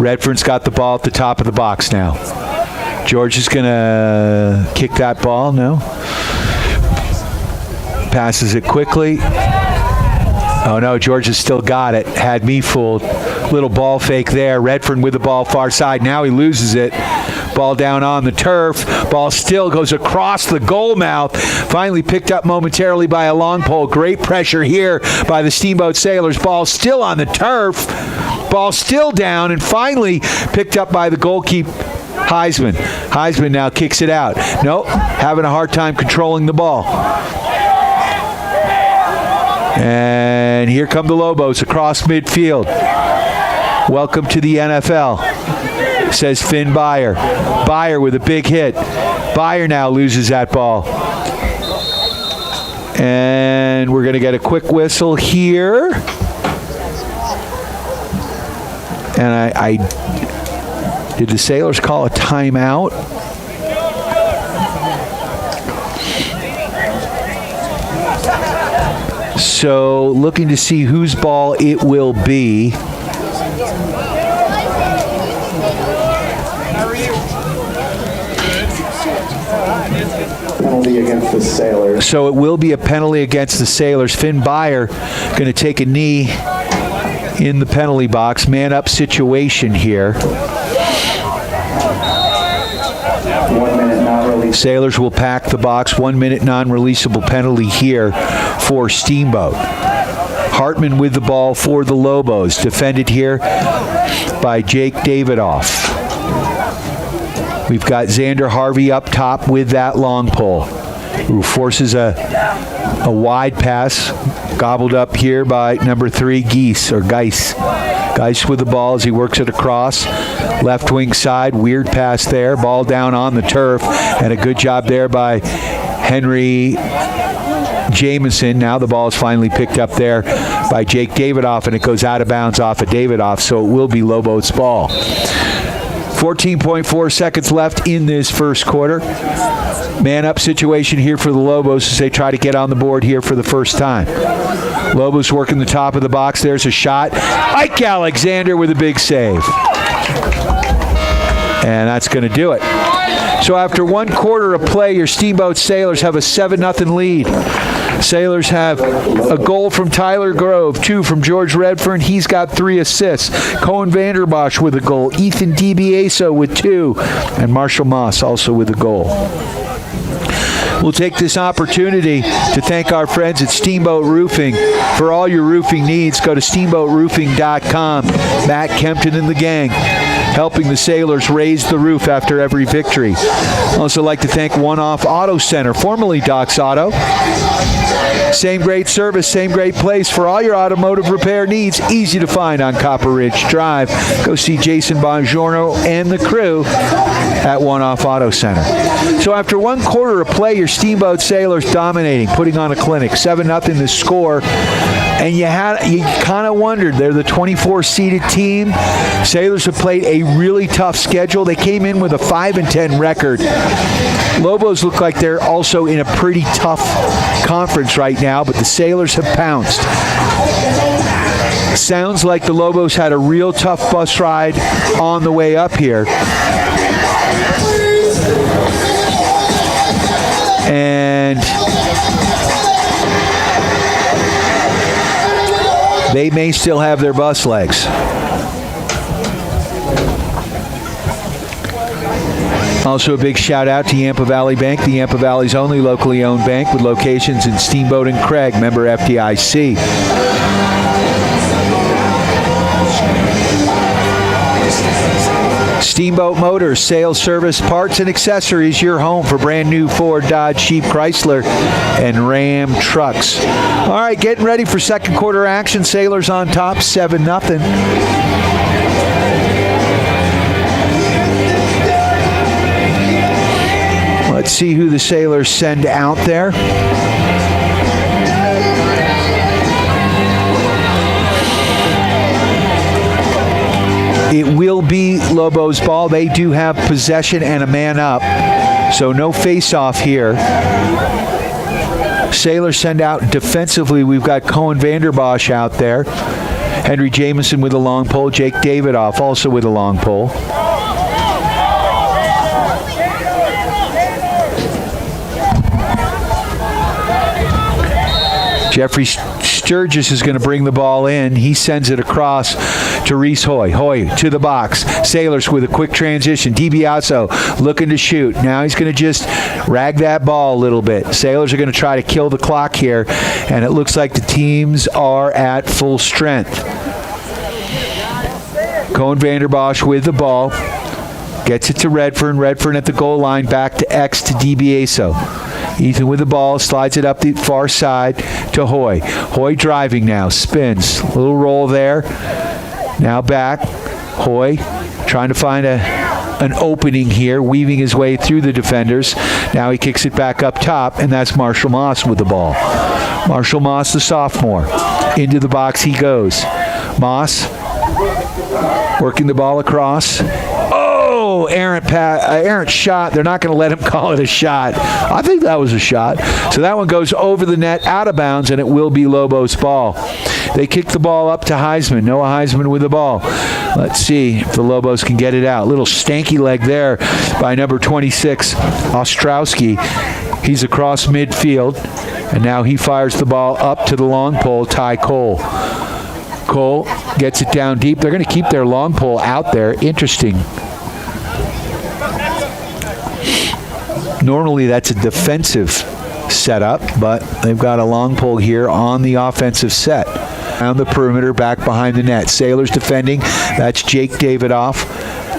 Speaker 2: Redfern's got the ball at the top of the box now. George is going to kick that ball. No. Passes it quickly. Oh, no. George has still got it. Had me fooled. Little ball fake there. Redfern with the ball far side. Now he loses it. Ball down on the turf. Ball still goes across the goal mouth. Finally picked up momentarily by a long pole. Great pressure here by the Steamboat Sailors. Ball still on the turf. Ball still down, and finally picked up by the goalkeeper, Heisman. Heisman now kicks it out. Nope, having a hard time controlling the ball. And here come the Lobos across midfield. Welcome to the NFL, says Finn Byer. Byer with a big hit. Byer now loses that ball. And we're going to get a quick whistle here. And I did the Sailors call a timeout? So looking to see whose ball it will be.
Speaker 14: Penalty against the Sailors.
Speaker 2: So it will be a penalty against the Sailors. Finn Byer going to take a knee in the penalty box. Man up situation here.
Speaker 14: 1 minute non-release.
Speaker 2: Sailors will pack the box. 1 minute non-releasable penalty here for Steamboat. Hartman with the ball for the Lobos. Defended here by Jake Davidoff. We've got Xander Harvey up top with that long pole, who forces a wide pass, gobbled up here by number 3, Geis. Geis with the ball as he works it across. Left wing side, weird pass there. Ball down on the turf, and a good job there by Henry Jamison. Now the ball is finally picked up there by Jake Davidoff, and it goes out of bounds off of Davidoff, so it will be Lobos' ball. 14.4 seconds left in this first quarter. Man-up situation here for the Lobos as they try to get on the board here for the first time. Lobos working the top of the box. There's a shot. Ike Alexander with a big save. And that's going to do it. So after 1 quarter of play, your Steamboat Sailors have a 7-0 lead. Sailors have a goal from Tyler Grove, 2 from George Redfern. He's got 3 assists. Cohen Vanderbosch with a goal. Ethan DiBiaso with 2. And Marshall Moss also with a goal. We'll take this opportunity to thank our friends at Steamboat Roofing. For all your roofing needs, go to steamboatroofing.com. Matt Kempton and the gang. helping the Sailors raise the roof after every victory. Also like to thank One Off Auto Center, formerly Doc's Auto. Same great service, same great place for all your automotive repair needs. Easy to find on Copper Ridge Drive. Go see Jason Bongiorno and the crew at One Off Auto Center. So after one quarter of play, your Steamboat Sailors dominating, putting on a clinic. 7-0 the score. And you kind of wondered, they're the 24-seeded team. Sailors have played a really tough schedule. They came in with a 5-10 record. Lobos look like they're also in a pretty tough conference right now, but the Sailors have pounced. Sounds like the Lobos had a real tough bus ride on the way up here. And they may still have their bus legs. Also a big shout out to Yampa Valley Bank, the Yampa Valley's only locally owned bank with locations in Steamboat and Craig, member FDIC. Steamboat Motors, sales, service, parts, and accessories, your home for brand new Ford, Dodge, Jeep, Chrysler, and Ram trucks. All right, getting ready for second quarter action. Sailors on top, 7-0. Let's see who the Sailors send out there. It will be Lobos ball. They do have possession and a man up, so no face-off here. Sailors send out defensively. We've got Cohen Vanderbosch out there. Henry Jamison with a long pole. Jake Davidoff also with a long pole. Jeffrey Sturgis is going to bring the ball in. He sends it across to Reese Hoy. Hoy to the box. Sailors with a quick transition. DiBiaso looking to shoot. Now he's going to just rag that ball a little bit. Sailors are going to try to kill the clock here, and it looks like the teams are at full strength. Cohen Vanderbosch with the ball. Gets it to Redfern. Redfern at the goal line. Back to X to DiBiaso. Ethan with the ball, slides it up the far side to Hoy. Hoy driving now, spins. Little roll there. Now back. Hoy trying to find an opening here, weaving his way through the defenders. Now he kicks it back up top, and that's Marshall Moss with the ball. Marshall Moss, the sophomore. Into the box he goes. Moss working the ball across. Oh, errant shot. They're not going to let him call it a shot. I think that was a shot. So that one goes over the net, out of bounds, and it will be Lobos ball. They kick the ball up to Heisman. Noah Heisman with the ball. Let's see if the Lobos can get it out. Little stanky leg there by number 26, Ostrowski. He's across midfield, and now he fires the ball up to the long pole, Ty Cole. Cole gets it down deep. They're going to keep their long pole out there. Interesting. Normally that's a defensive setup, but they've got a long pole here on the offensive set. Down the perimeter, back behind the net. Sailors defending. That's Jake Davidoff.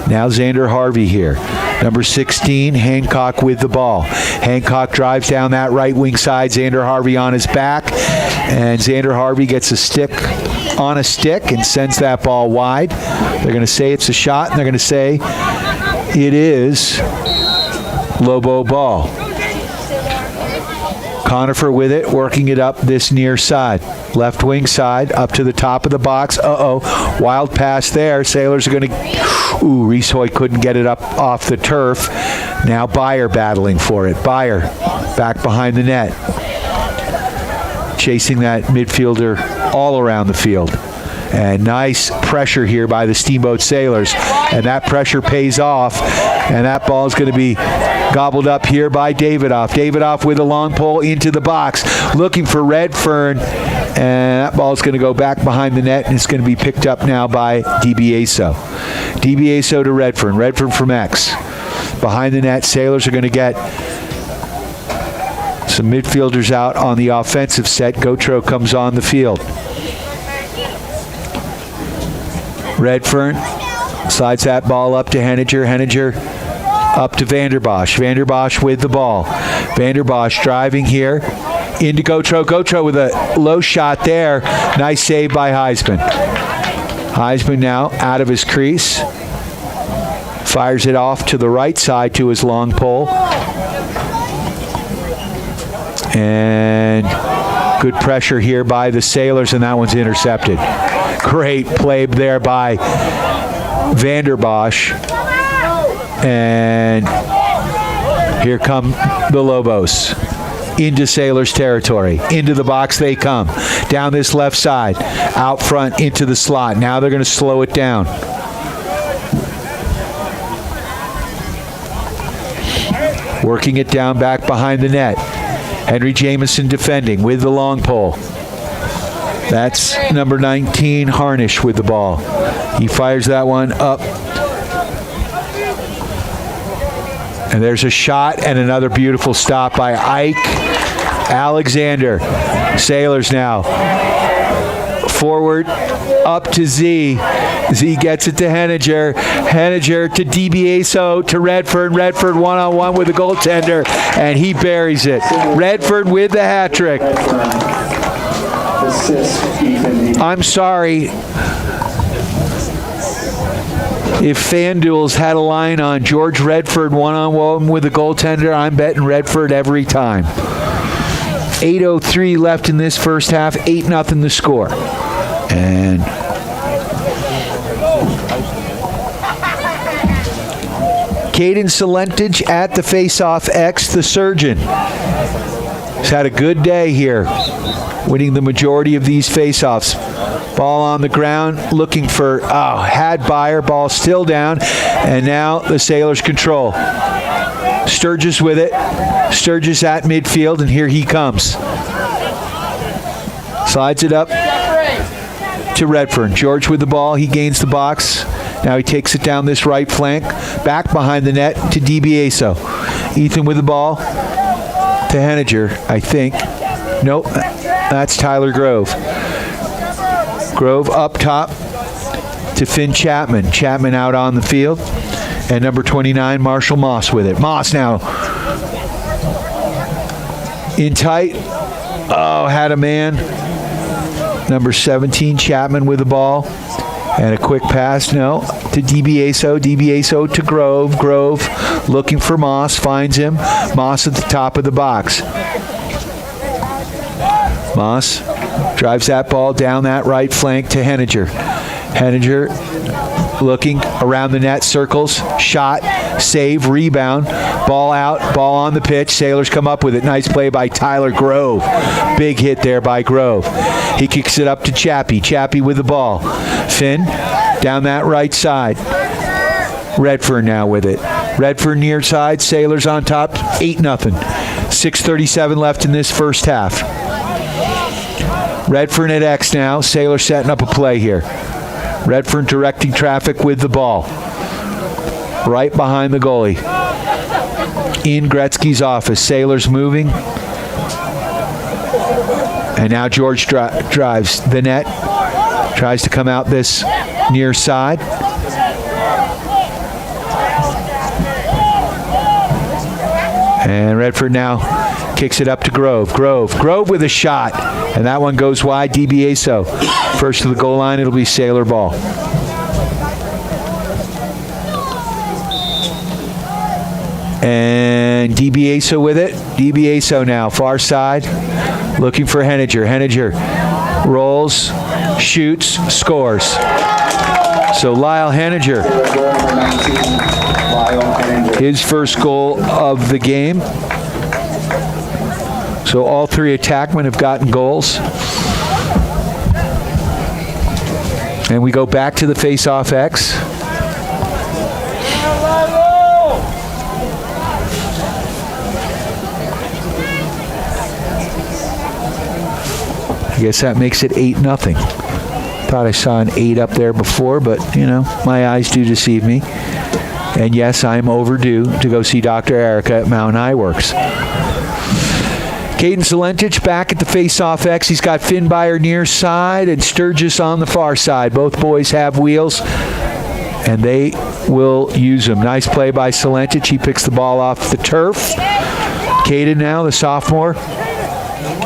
Speaker 2: Now Xander Harvey here. Number 16, Hancock with the ball. Hancock drives down that right wing side. Xander Harvey on his back. And Xander Harvey gets a stick on a stick and sends that ball wide. They're going to say it's a shot, and they're going to say it is Lobo ball. CONIFER with it, working it up this near side. Left wing side, up to the top of the box. Uh-oh, wild pass there. Sailors are going to... Ooh, Reese Hoy couldn't get it up off the turf. Now Byer battling for it. Byer back behind the net. Chasing that midfielder all around the field. And nice pressure here by the Steamboat Sailors. And that pressure pays off. And that ball is going to be gobbled up here by Davidoff. Davidoff with a long pole into the box. Looking for Redfern. And that ball is going to go back behind the net. And it's going to be picked up now by DiBiaso. DiBiaso to Redfern. Redfern from X. Behind the net, Sailors are going to get some midfielders out on the offensive set. Gautreaux comes on the field. Redfern Slides that ball up to Henniger. Henniger up to Vanderbosch. Vanderbosch with the ball. Vanderbosch driving here into Gautreaux. Gautreaux with a low shot there. Nice save by Heisman. Heisman now out of his crease. Fires it off to the right side to his long pole. And good pressure here by the Sailors, and that one's intercepted. Great play there by Vanderbosch. And here come the Lobos into Sailors territory. Into the box they come. Down this left side. Out front into the slot. Now they're going to slow it down. Working it down back behind the net. Henry Jamison defending with the long pole. That's number 19, Harnish, with the ball. He fires that one up. And there's a shot and another beautiful stop by Ike Alexander. Sailors now. Forward, up to Z. Z gets it to Henniger. Henniger to DiBiaso to Redford. Redford one-on-one with the goaltender, and he buries it. Redford with the hat trick. I'm sorry if FanDuel's had a line on George Redford one-on-one with the goaltender. I'm betting Redford every time. 8:03 left in this first half. 8-0 the score. And Caden Salentage at the face-off X, the surgeon. He's had a good day here, winning the majority of these face-offs. Ball on the ground, looking for, had Beyer, ball still down, and now the Sailors control. Sturgis with it. Sturgis at midfield, and here he comes. Slides it up to Redfern. George with the ball. He gains the box. Now he takes it down this right flank. Back behind the net to DiBiaso. Ethan with the ball to Henniger, I think. Nope, that's Tyler Grove. Grove up top to Finn Chapman. Chapman out on the field. And number 29, Marshall Moss with it. Moss now in tight. Oh, had a man. Number 17, Chapman with the ball. And a quick pass, no, to DiBiaso. DiBiaso to Grove. Grove looking for Moss, finds him. Moss at the top of the box. Moss drives that ball down that right flank to Henniger. Henniger looking around the net, circles, shot, save, rebound, ball out, ball on the pitch. Sailors come up with it. Nice play by Tyler Grove. Big hit there by Grove. He kicks it up to Chappie. Chappie with the ball. Finn down that right side. Redfern now with it. Redfern near side. Sailors on top. 8-0. 6:37 left in this first half. Redfern at X now. Sailors setting up a play here. Redfern directing traffic with the ball. Right behind the goalie. In Gretzky's office. Sailors moving. And now George drives the net. Tries to come out this near side. And Redford now kicks it up to Grove. Grove with a shot. And that one goes wide. DiBiaso. First to the goal line, it'll be Sailor ball. And DiBiaso with it. DiBiaso now, far side. Looking for Henniger. Henniger rolls, shoots, scores. So Lyle Henniger, his first goal of the game. So all three attackmen have gotten goals. And we go back to the face-off X. I guess that makes it 8-0. Thought I saw an 8 up there before, but, you know, my eyes do deceive me. And yes, I'm overdue to go see Dr. Erica at Mountain High Works. Caden Salentage back at the face-off X. He's got Finn Beyer near side and Sturgis on the far side. Both boys have wheels. and they will use him. Nice play by Salentic. He picks the ball off the turf. Caden now, the sophomore,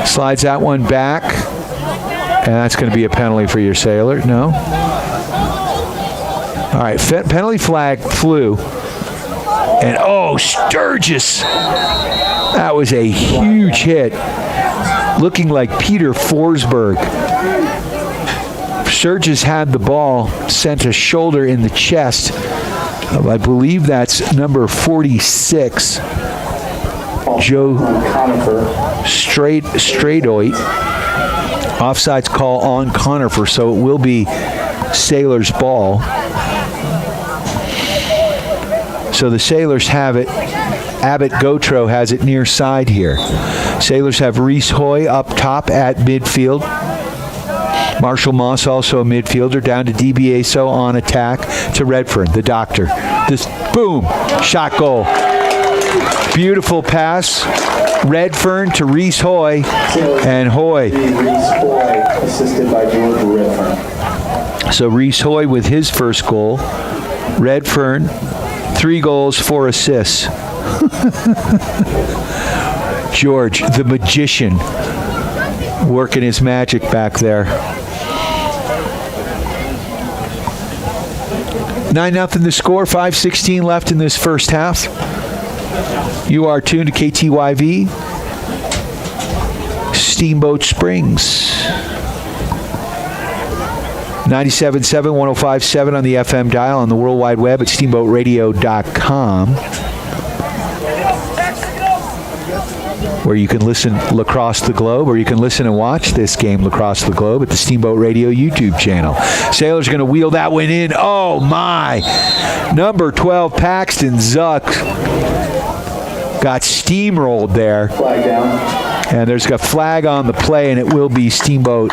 Speaker 2: slides that one back, and that's going to be a penalty for your Sailor. No? All right, penalty flag flew. And, Sturgis. That was a huge hit. Looking like Peter Forsberg. Sturgis had the ball, sent a shoulder in the chest. I believe that's number 46. Joe Straightoit. Offsides call on Conifer, so it will be Sailors' ball. So the Sailors have it. Abbott Gotro has it near side here. Sailors have Reese Hoy up top at midfield. Marshall Moss, also a midfielder, down to DiBiaso on attack to Redfern, the doctor. This, boom, shot goal. Beautiful pass. Redfern to Reese Hoy, and Hoy.
Speaker 14: Reese Hoy, assisted by George Redfern.
Speaker 2: So Reese Hoy with his first goal. Redfern, 3 goals, 4 assists. George, the magician, working his magic back there. 9-0 the score, 5:16 left in this first half. You are tuned to KTYV, Steamboat Springs. 97.7, 105.7 on the FM dial, on the World Wide Web at steamboatradio.com, where you can listen across the globe, or you can listen and watch this game across the globe at the Steamboat Radio YouTube channel. Sailors are going to wheel that one in. Oh, my. Number 12, Paxton Zuck, got steamrolled there.
Speaker 14: Flag down.
Speaker 2: And there's a flag on the play, and it will be Steamboat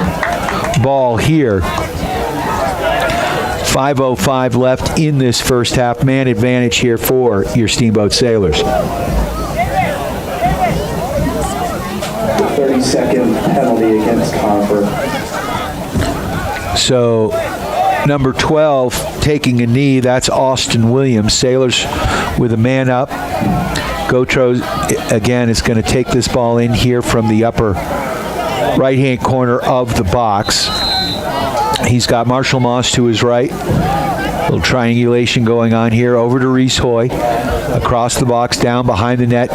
Speaker 2: ball here. 5:05 left in this first half. Man advantage here for your Steamboat Sailors.
Speaker 14: The 30-second penalty against Conifer.
Speaker 2: So, number 12 taking a knee. That's Austin Williams. Sailors with a man up. Gotro, again, is going to take this ball in here from the upper right-hand corner of the box. He's got Marshall Moss to his right. A little triangulation going on here. Over to Reese Hoy. Across the box, down behind the net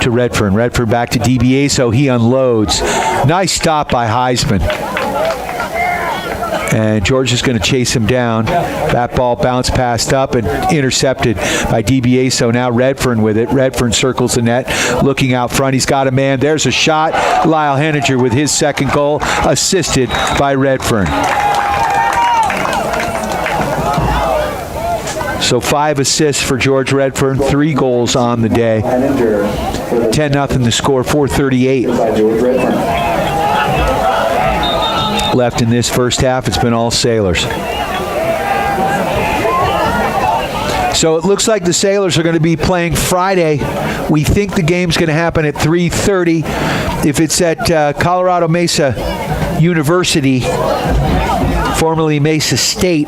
Speaker 2: to Redfern. Redfern back to DiBiaso. He unloads. Nice stop by Heisman. And George is going to chase him down. That ball bounced past up and intercepted by DiBiaso. Now Redfern with it. Redfern circles the net, looking out front. He's got a man. There's a shot. Lyle Henninger with his second goal, assisted by Redfern. So 5 assists for George Redfern, 3 goals on the day. 10-0 the score, 4:38 left in this first half. It's been all Sailors. So it looks like the Sailors are going to be playing Friday. We think the game's going to happen at 3:30. If it's at Colorado Mesa University, formerly Mesa State,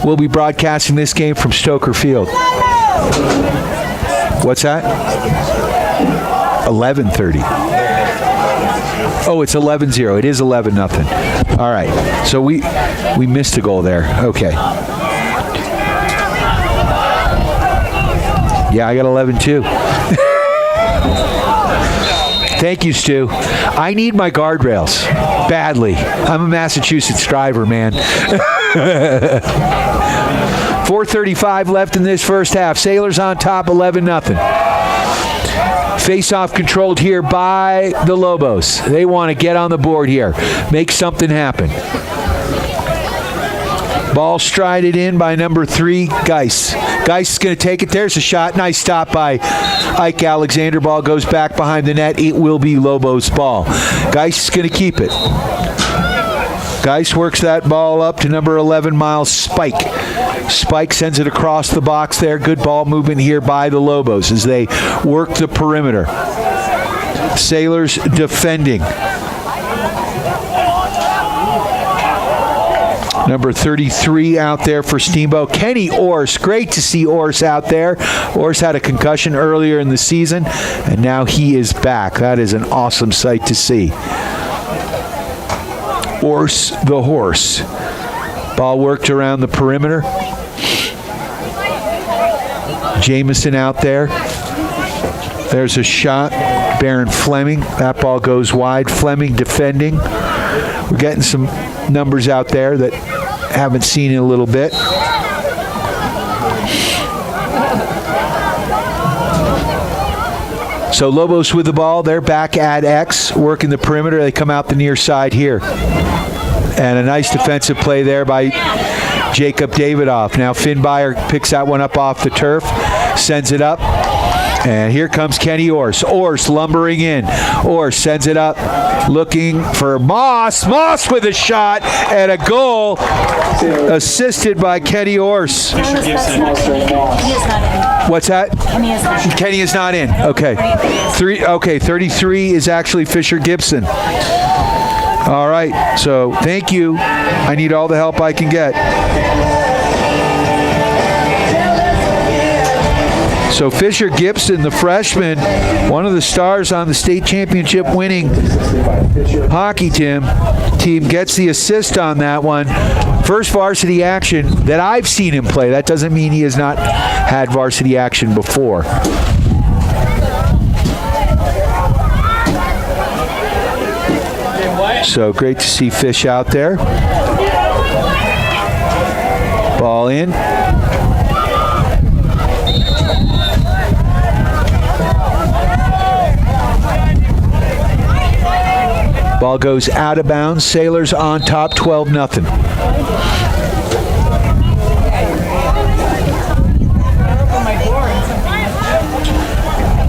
Speaker 2: we'll be broadcasting this game from Stoker Field. What's that? 11:30. Oh, it's 11-0. It is 11-0. All right. So we missed a goal there. Okay. Yeah, I got 11-2. Thank you, Stu. I need my guardrails badly. I'm a Massachusetts driver, man. 4:35 left in this first half. Sailors on top, 11-0. Face-off controlled here by the Lobos. They want to get on the board here, make something happen. Ball strided in by number 3, Geis. Geis is going to take it. There's a shot. Nice stop by Ike Alexander. Ball goes back behind the net. It will be Lobos' ball. Geis is going to keep it. Geis works that ball up to number 11, Miles Spike. Spike sends it across the box there. Good ball movement here by the Lobos as they work the perimeter. Sailors defending. Number 33 out there for Steamboat. Kenny Orse. Great to see Orse out there. Orse had a concussion earlier in the season, and now he is back. That is an awesome sight to see. Orse the horse. Ball worked around the perimeter. Jamison out there. There's a shot. Baron Fleming. That ball goes wide. Fleming defending. We're getting some numbers out there that haven't seen in a little bit. So Lobos with the ball. They're back at X, working the perimeter. They come out the near side here. And a nice defensive play there by Jacob Davidoff. Now Finn Byer picks that one up off the turf, sends it up. And here comes Kenny Orse. Orse lumbering in. Orse sends it up, looking for Moss. Moss with a shot and a goal, assisted by Kenny Orse. What's that? Kenny is not in. Okay. 33 is actually Fisher Gibson. All right. So thank you. I need all the help I can get. So Fisher Gibson, the freshman, one of the stars on the state championship winning hockey team, gets the assist on that one. First varsity action that I've seen him play. That doesn't mean he has not had varsity action before. So great to see Fish out there. Ball in. Ball goes out of bounds. Sailors on top, 12-0.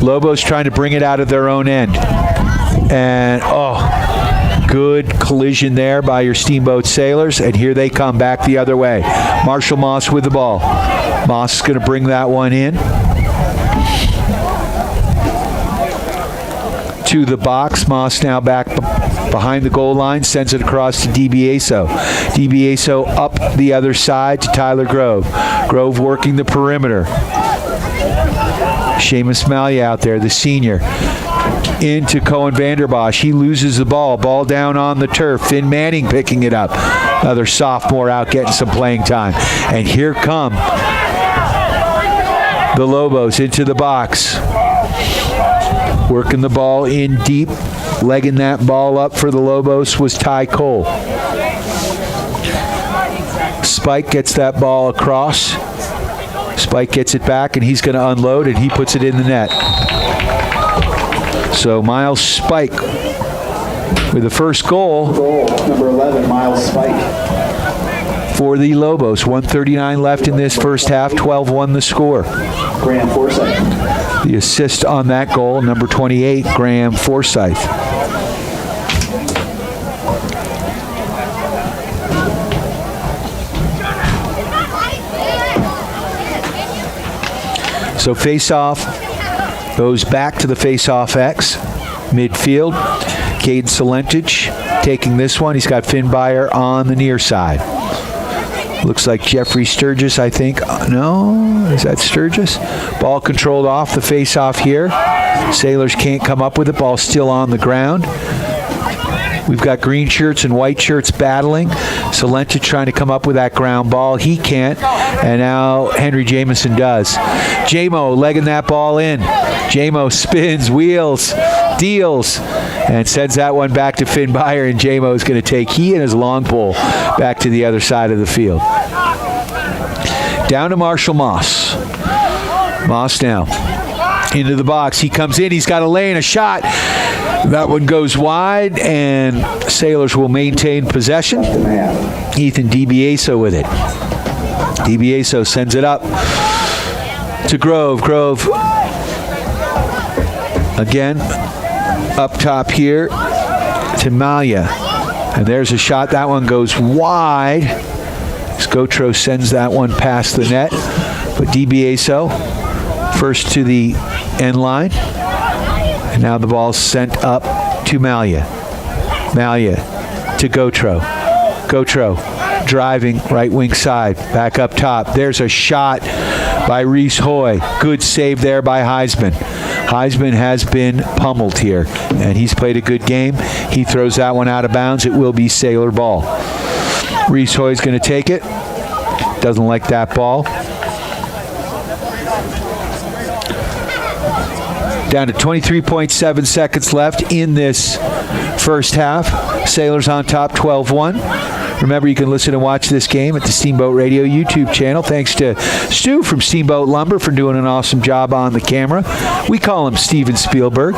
Speaker 2: Lobos trying to bring it out of their own end. And, good collision there by your Steamboat Sailors. And here they come back the other way. Marshall Moss with the ball. Moss is going to bring that one in. To the box. Moss now back behind the goal line, sends it across to DiBiaso. DiBiaso up the other side to Tyler Grove. Grove working the perimeter. Seamus Malya out there, the senior. Into Cohen Vanderbosch. He loses the ball. Ball down on the turf. Finn Manning picking it up. Another sophomore out getting some playing time. And here come the Lobos into the box. Working the ball in deep. Legging that ball up for the Lobos was Ty Cole. Spike gets that ball across. Spike gets it back, and he's going to unload, and he puts it in the net. So Miles Spike with the first goal.
Speaker 14: Number 11, Miles Spike.
Speaker 2: For the Lobos. 1:39 left in this first half. 12-1 the score.
Speaker 14: Graham Forsyth.
Speaker 2: The assist on that goal, number 28, Graham Forsyth. So face-off goes back to the face-off X. Midfield, Caden Solentich taking this one. He's got Finn Byer on the near side. Looks like Jeffrey Sturgis, I think. No, is that Sturgis? Ball controlled off the face-off here. Sailors can't come up with it. Ball still on the ground. We've got green shirts and white shirts battling. Solentich trying to come up with that ground ball. He can't. And now Henry Jamison does. Jamo legging that ball in. Jamo spins, wheels, deals, and sends that one back to Finn Byer, and Jamo is going to take he and his long pole back to the other side of the field. Down to Marshall Moss. Moss now into the box. He comes in. He's got a lane, a shot. That one goes wide, and Sailors will maintain possession. Ethan DiBiaso with it. DiBiaso sends it up to Grove. Grove again up top here to Malya. And there's a shot. That one goes wide. Scotro sends that one past the net. But DiBiaso first to the end line. And now the ball's sent up to Malya. Malya to Gotro. Gotro driving right wing side. Back up top. There's a shot by Reese Hoy. Good save there by Heisman. Heisman has been pummeled here, and he's played a good game. He throws that one out of bounds. It will be Sailor ball. Reese Hoy's going to take it. Doesn't like that ball. Down to 23.7 seconds left in this first half. Sailors on top 12-1. Remember, you can listen and watch this game at the Steamboat Radio YouTube channel. Thanks to Stu from Steamboat Lumber for doing an awesome job on the camera. We call him Steven Spielberg.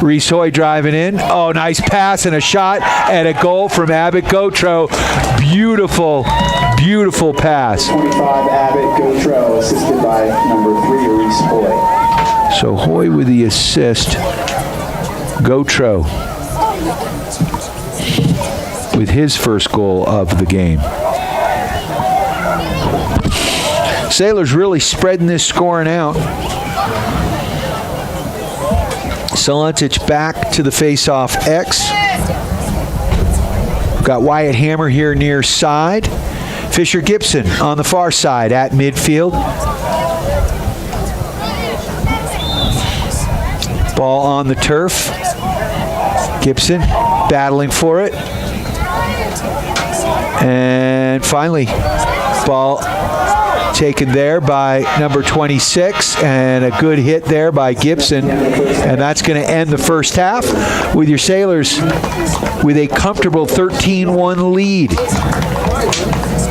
Speaker 2: Reese Hoy driving in. Oh, nice pass and a shot and a goal from Abbott Gautreaux. Beautiful, beautiful pass.
Speaker 14: 25 Abbott Gautreaux, assisted by number 3 Reese Hoy.
Speaker 2: So Hoy with the assist. Gautreaux with his first goal of the game. Sailors really spreading this scoring out. Solentich back to the face-off X. Got Wyatt Hammer here near side. Fisher Gibson on the far side at midfield. Ball on the turf. Gibson battling for it. And finally, ball taken there by number 26, and a good hit there by Gibson. And that's going to end the first half with your Sailors with a comfortable 13-1 lead.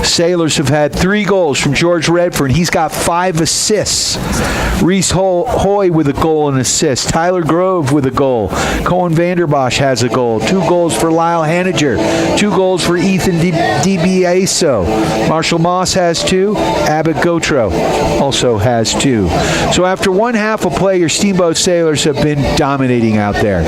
Speaker 2: Sailors have had 3 goals from George Redfern. He's got 5 assists. Reese Hoy with a goal and assist. Tyler Grove with a goal. Cohen Vanderbosch has a goal. 2 goals for Lyle Haniger. 2 goals for Ethan DiBiaso. Marshall Moss has 2. Abbott Gautreaux also has 2. So after one half of play, your Steamboat Sailors have been dominating out there.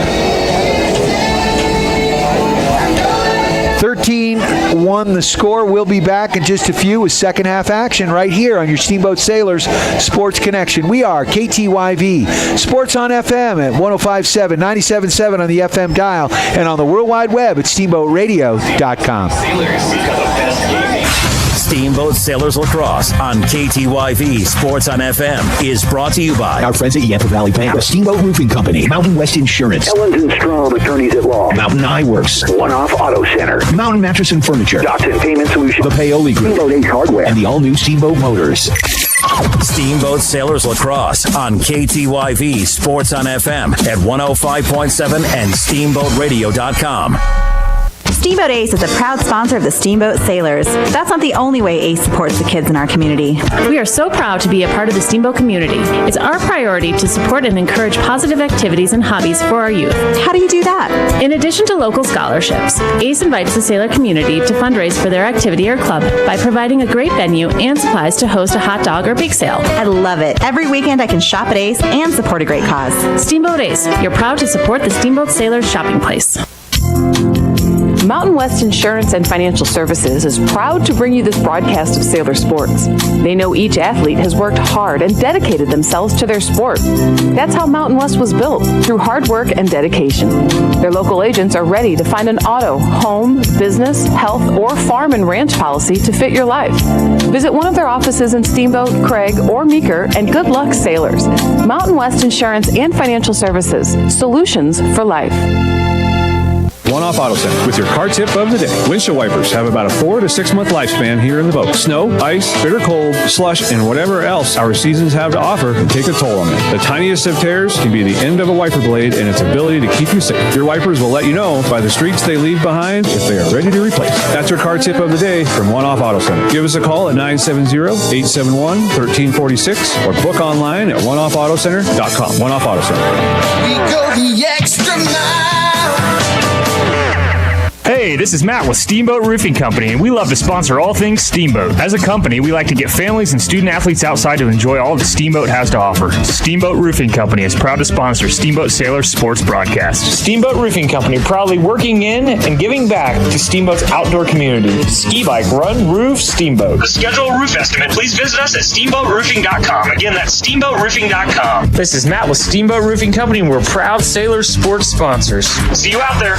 Speaker 2: 13-1 the score. We'll be back in just a few with second half action right here on your Steamboat Sailors Sports Connection. We are KTYV Sports on FM at 105.7, 97.7 on the FM dial, and on the World Wide Web at steamboatradio.com.
Speaker 13: Steamboat Sailors Lacrosse on KTYV Sports on FM is brought to you by
Speaker 15: our friends at Yampa Valley Bank, the Steamboat Roofing Company, Mountain West Insurance,
Speaker 16: Ellens & Strom Attorneys at Law,
Speaker 15: Mountain Eyeworks,
Speaker 16: One-Off Auto Center,
Speaker 15: Mountain Mattress and Furniture,
Speaker 16: Dotson Payment Solutions,
Speaker 15: the Paoli Group,
Speaker 16: Steamboat Ace Hardware,
Speaker 15: and the all-new Steamboat Motors.
Speaker 13: Steamboat Sailors Lacrosse on KTYV Sports on FM at 105.7 and steamboatradio.com.
Speaker 1: Steamboat Ace is a proud sponsor of the Steamboat Sailors. That's not the only way Ace supports the kids in our community.
Speaker 8: We are so proud to be a part of the Steamboat community. It's our priority to support and encourage positive activities and hobbies for our youth.
Speaker 1: How do you do that?
Speaker 8: In addition to local scholarships, Ace invites the sailor community to fundraise for their activity or club by providing a great venue and supplies to host a hot dog or bake sale.
Speaker 1: I love it. Every weekend I can shop at Ace and support a great cause.
Speaker 8: Steamboat Ace, you're proud to support the Steamboat Sailors shopping place.
Speaker 20: Mountain West Insurance and Financial Services is proud to bring you this broadcast of sailor sports. They know each athlete has worked hard and dedicated themselves to their sport. That's how Mountain West was built, through hard work and dedication. Their local agents are ready to find an auto, home, business, health, or farm and ranch policy to fit your life. Visit one of their offices in Steamboat, Craig, or Meeker, and good luck, sailors. Mountain West Insurance and Financial Services, solutions for life.
Speaker 23: One-Off Auto Center with your car tip of the day. Windshield wipers have about a 4 to 6 month lifespan here in the boat. Snow, ice, bitter cold, slush, and whatever else our seasons have to offer can take a toll on them. The tiniest of tears can be the end of a wiper blade and its ability to keep you safe. Your wipers will let you know by the streaks they leave behind if they are ready to replace. That's your car tip of the day from One-Off Auto Center. Give us a call at 970-871-1346 or book online at oneoffautocenter.com. One-Off Auto Center.
Speaker 24: We go the extra mile.
Speaker 5: Hey, this is Matt with Steamboat Roofing Company, and we love to sponsor all things Steamboat. As a company, we like to get families and student athletes outside to enjoy all that Steamboat has to offer. Steamboat Roofing Company is proud to sponsor Steamboat Sailors Sports Broadcast.
Speaker 6: Steamboat Roofing Company, proudly working in and giving back to Steamboat's outdoor community. Ski bike, run, roof, Steamboat.
Speaker 7: To schedule a roof estimate, please visit us at steamboatroofing.com. Again, that's steamboatroofing.com.
Speaker 6: This is Matt with Steamboat Roofing Company, and we're proud Sailors Sports sponsors.
Speaker 7: See you out there.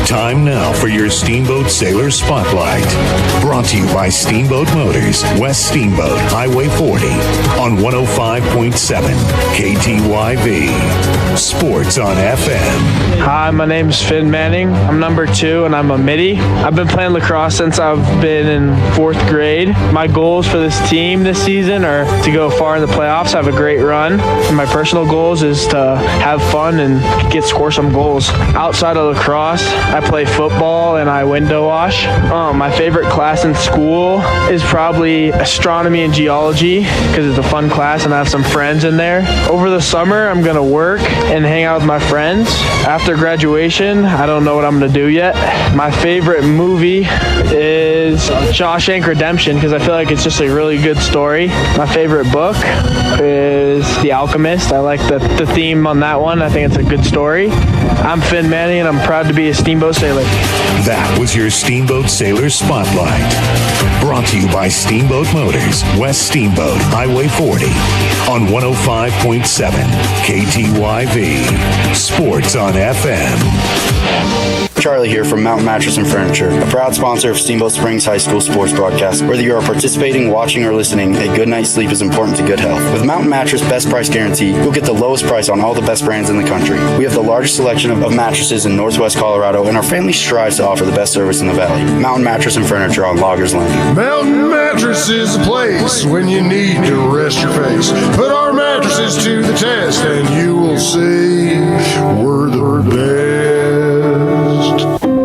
Speaker 10: Time now for your Steamboat Sailor Spotlight. Brought to you by Steamboat Motors, West Steamboat, Highway 40, on 105.7 KTYV. Sports on FM.
Speaker 21: Hi, my name's Finn Manning. I'm number 2 and I'm a midi. I've been playing lacrosse since I've been in 4th grade. My goals for this team this season are to go far in the playoffs, have a great run. And my personal goals is to have fun and score some goals. Outside of lacrosse, I play football and I window wash. My favorite class in school is probably astronomy and geology because it's a fun class and I have some friends in there. Over the summer, I'm going to work and hang out with my friends. After graduation, I don't know what I'm going to do yet. My favorite movie is Shawshank Redemption because I feel like it's just a really good story. My favorite book is The Alchemist. I like the theme on that one. I think it's a good story. I'm Finn Manning and I'm proud to be a Steamboat Sailor.
Speaker 10: That was your Steamboat Sailor Spotlight. Brought to you by Steamboat Motors, West Steamboat, Highway 40, on 105.7 KTYV. Sports on FM.
Speaker 9: Charlie here from Mountain Mattress and Furniture, a proud sponsor of Steamboat Springs High School sports broadcast. Whether you are participating, watching, or listening, a good night's sleep is important to good health. With Mountain Mattress Best Price Guarantee, you'll get the lowest price on all the best brands in the country. We have the largest selection of mattresses in Northwest Colorado, and our family strives to offer the best service in the valley. Mountain Mattress and Furniture on Loggers Lane.
Speaker 24: Mountain Mattress is the place when you need to rest your face. Put our mattresses to the test, and you will see we're the best.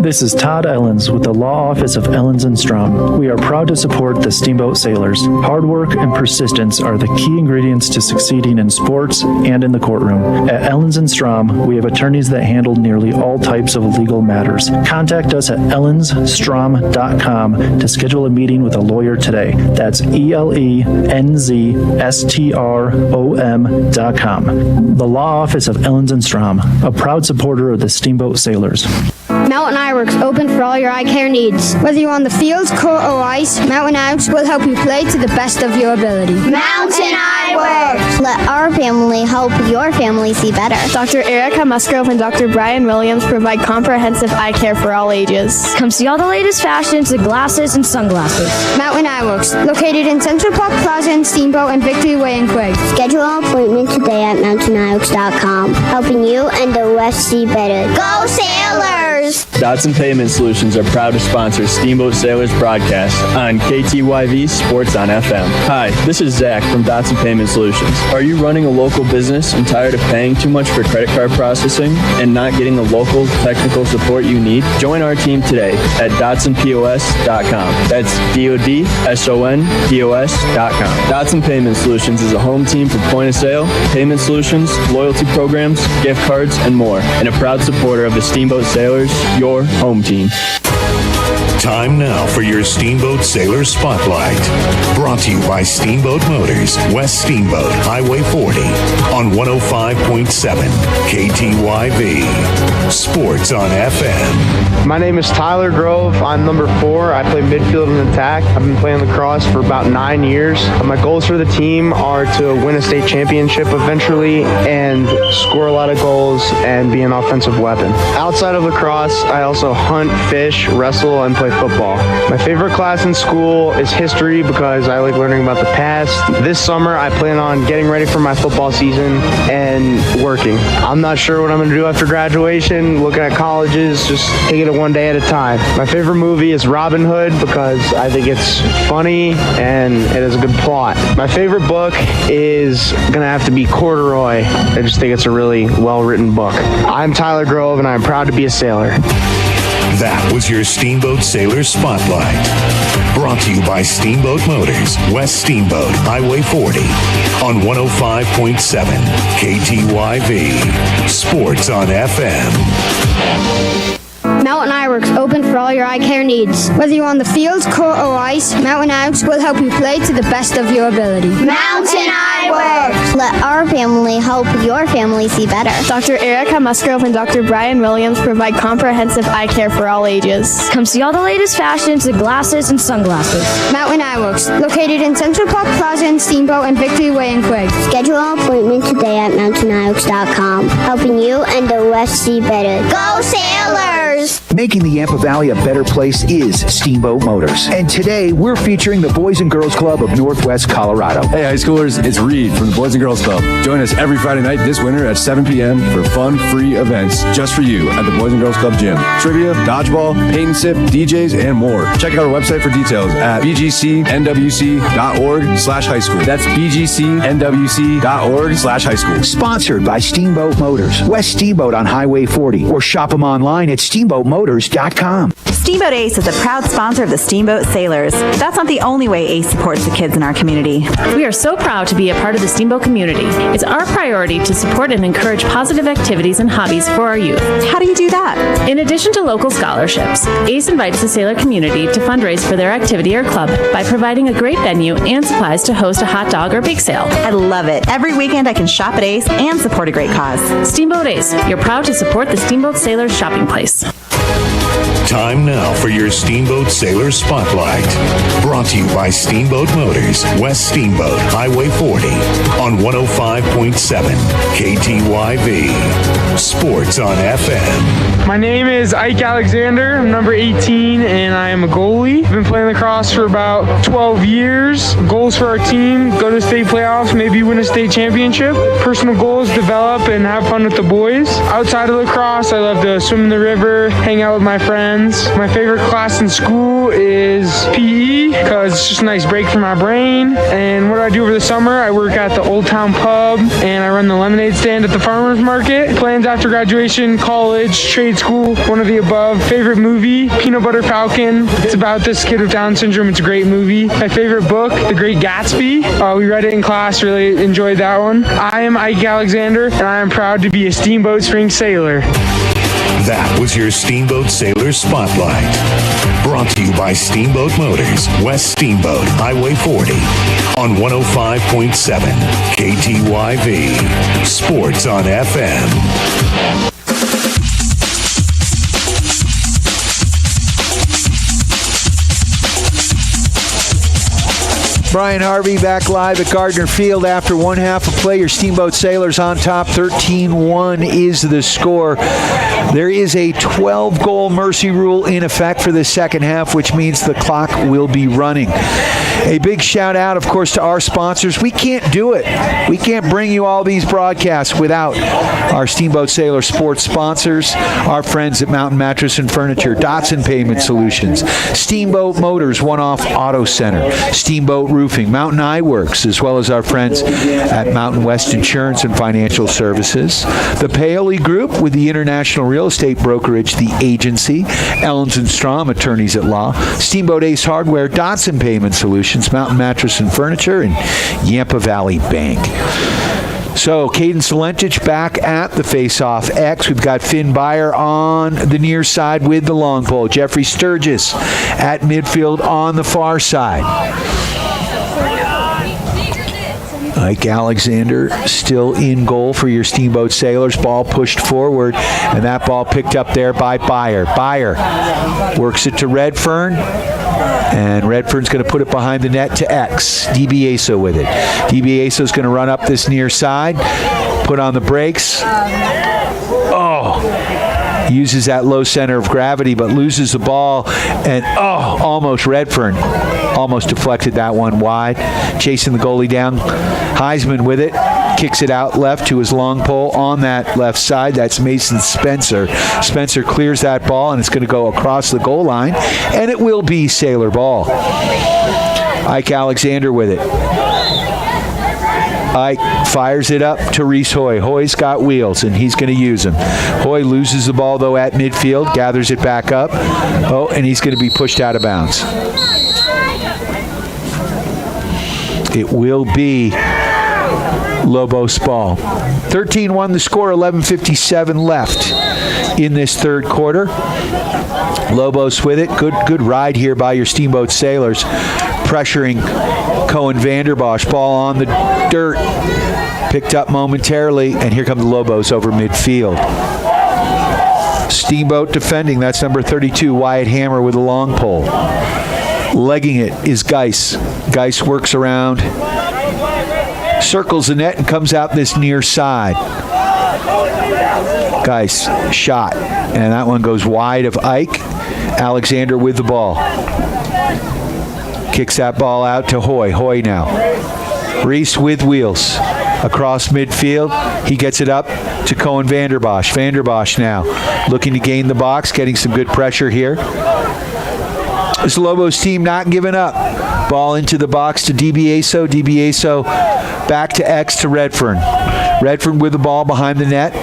Speaker 11: This is Todd Ellens with the Law Office of Ellens & Strom. We are proud to support the Steamboat Sailors. Hard work and persistence are the key ingredients to succeeding in sports and in the courtroom. At Ellens & Strom, we have attorneys that handle nearly all types of legal matters. Contact us at ellensstrom.com to schedule a meeting with a lawyer today. That's ELENZSTROM.com. The Law Office of Ellens & Strom, a proud supporter of the Steamboat Sailors.
Speaker 17: Mountain Eyeworks, open for all your eye care needs. Whether you're on the field, court, or ice, Mountain Eyeworks will help you play to the best of your ability.
Speaker 18: Mountain Eyeworks! Let our family help your family see better.
Speaker 19: Dr. Erica Musgrove and Dr. Brian Williams provide comprehensive eye care for all ages.
Speaker 25: Come see all the latest fashions in glasses and sunglasses.
Speaker 17: Mountain Eyeworks, located in Central Park Plaza in Steamboat and Victory Way in Quig.
Speaker 18: Schedule an appointment today at MountainEyeworks.com, helping you and the West see better. Go Sailors!
Speaker 26: Dotson Payment Solutions are proud to sponsor Steamboat Sailors broadcast on KTYV Sports on FM. Hi, this is Zach from Dotson Payment Solutions. Are you running a local business and tired of paying too much for credit card processing and not getting the local technical support you need? Join our team today at DotsonPOS.com. That's DODSONPOS.com. Dotson Payment Solutions is a home team for point of sale, payment solutions, loyalty programs, gift cards, and more, and a proud supporter of the Steamboat Sailors, your home team.
Speaker 10: Time now for your Steamboat Sailor Spotlight. Brought to you by Steamboat Motors, West Steamboat, Highway 40, on 105.7 KTYV. Sports on FM.
Speaker 21: My name is Tyler Grove. I'm number 4. I play midfield and attack. I've been playing lacrosse for about 9 years. My goals for the team are to win a state championship eventually and score a lot of goals and be an offensive weapon. Outside of lacrosse, I also hunt, fish, wrestle, and play football. My favorite class in school is history because I like learning about the past. This summer, I plan on getting ready for my football season and working. I'm not sure what I'm going to do after graduation, looking at colleges, just taking it one day at a time. My favorite movie is Robin Hood because I think it's funny and it has a good plot. My favorite book is going to have to be Corduroy. I just think it's a really well-written book. I'm Tyler Grove and I'm proud to be a sailor.
Speaker 10: That was your Steamboat Sailor Spotlight. Brought to you by Steamboat Motors, West Steamboat, Highway 40, on 105.7 KTYV. Sports on FM.
Speaker 17: Mountain Eyeworks, open for all your eye care needs. Whether you're on the field, court, or ice, Mountain Eyeworks will help you play to the best of your ability.
Speaker 18: Mountain Eyeworks! Let our family help your family see better.
Speaker 19: Dr. Erica Musgrove and Dr. Brian Williams provide comprehensive eye care for all ages.
Speaker 25: Come see all the latest fashions in glasses and sunglasses.
Speaker 17: Mountain Eyeworks, located in Central Park Plaza in Steamboat and Victory Way in Quig.
Speaker 18: Schedule an appointment today at MountainEyeworks.com, helping you and the West see better. Go Sailors!
Speaker 15: Making the Yampa Valley a better place is Steamboat Motors. And today, we're featuring the Boys and Girls Club of Northwest Colorado.
Speaker 2: Hey, high schoolers, it's Reed from the Boys and Girls Club. Join us every Friday night this winter at 7 p.m. for fun, free events just for you at the Boys and Girls Club Gym. Trivia, dodgeball, paint and sip, DJs, and more. Check out our website for details at bgcnwc.org/high school. That's bgcnwc.org/high school.
Speaker 15: Sponsored by Steamboat Motors, West Steamboat on Highway 40, or shop them online at steamboatmotors.com.
Speaker 1: Steamboat Ace is a proud sponsor of the Steamboat Sailors. That's not the only way Ace supports the kids in our community.
Speaker 8: We are so proud to be a part of the Steamboat community. It's our priority to support and encourage positive activities and hobbies for our youth.
Speaker 1: How do you do that?
Speaker 8: In addition to local scholarships, Ace invites the sailor community to fundraise for their activity or club by providing a great venue and supplies to host a hot dog or bake sale.
Speaker 1: I love it. Every weekend I can shop at Ace and support a great cause.
Speaker 8: Steamboat Ace, you're proud to support the Steamboat Sailors shopping place.
Speaker 10: Time now for your Steamboat Sailor Spotlight. Brought to you by Steamboat Motors, West Steamboat, Highway 40, on 105.7 KTYV. Sports on FM.
Speaker 3: My name is Ike Alexander. I'm number 18, and I am a goalie. I've been playing lacrosse for about 12 years. Goals for our team: go to state playoffs, maybe win a state championship. Personal goals: develop and have fun with the boys. Outside of lacrosse, I love to swim in the river, hang out with my friends. My favorite class in school is PE because it's just a nice break for my brain. And what I do over the summer, I work at the Old Town Pub and I run the lemonade stand at the farmers market. Plans after graduation: college, trade school, one of the above. Favorite movie: Peanut Butter Falcon. It's about this kid with Down syndrome. It's a great movie. My favorite book: The Great Gatsby. We read it in class, really enjoyed that one. I am Ike Alexander, and I am proud to be a Steamboat Spring Sailor.
Speaker 10: That was your Steamboat Sailor Spotlight. Brought to you by Steamboat Motors, West Steamboat, Highway 40, on 105.7 KTYV. Sports on FM.
Speaker 4: Brian Harvey back live at Gardner Field after one half of play. Your Steamboat Sailors on top. 13-1 is the score. There is a 12-goal mercy rule in effect for the second half, which means the clock will be running. A big shout out, of course, to our sponsors. We can't do it. We can't bring you all these broadcasts without our Steamboat Sailor sports sponsors, our friends at Mountain Mattress and Furniture, Dotson Payment Solutions, Steamboat Motors, One-Off Auto Center, Steamboat Roofing, Mountain Eye Works, as well as our friends at Mountain West Insurance and Financial Services, the Paoli Group with the International Real Estate Brokerage, The Agency, Ellens & Strom, Attorneys at Law, Steamboat Ace Hardware, Dotson Payment Solutions, Mountain Mattress and Furniture, and Yampa Valley Bank. So, Caden Solentich back at the face-off X. We've got Finn Byer on the near side with the long pole. Jeffrey Sturgis at midfield on the far side. Ike Alexander still in goal for your Steamboat Sailors. Ball pushed forward, and that ball picked up there by Byer. Byer works it to Redfern, and Redfern's going to put it behind the net to X. DiBiase with it. DiBiase's going to run up this near side, put on the brakes. Uses that low center of gravity, but loses the ball, and almost Redfern almost deflected that one wide. Chasing the goalie down. Heisman with it. Kicks it out left to his long pole on that left side. That's Mason Spencer. Spencer clears that ball, and it's going to go across the goal line, and it will be Sailor ball. Ike Alexander with it. Ike fires it up to Reese Hoy. Hoy's got wheels, and he's going to use them. Hoy loses the ball, though, at midfield, gathers it back up. And he's going to be pushed out of bounds. It will be Lobos ball. 13-1 the score, 11:57 left in this third quarter. Lobos with it. Good ride here by your Steamboat Sailors, pressuring Cohen Vanderbosch. Ball on the dirt, picked up momentarily, and here come the Lobos over midfield. Steamboat defending. That's number 32, Wyatt Hammer with a long pole. Legging it is Geis. Geis works around, circles the net, and comes out this near side. Geis shot, And that one goes wide of Ike. Alexander with the ball. Kicks that ball out to Hoy. Hoy now. Reese with wheels. Across midfield. He gets it up to Cohen Vanderbosch. Vanderbosch now looking to gain the box, getting some good pressure here. This Lobos team not giving up. Ball into the box to DiBiaso. DiBiaso back to X to Redfern. Redfern with the ball behind the net.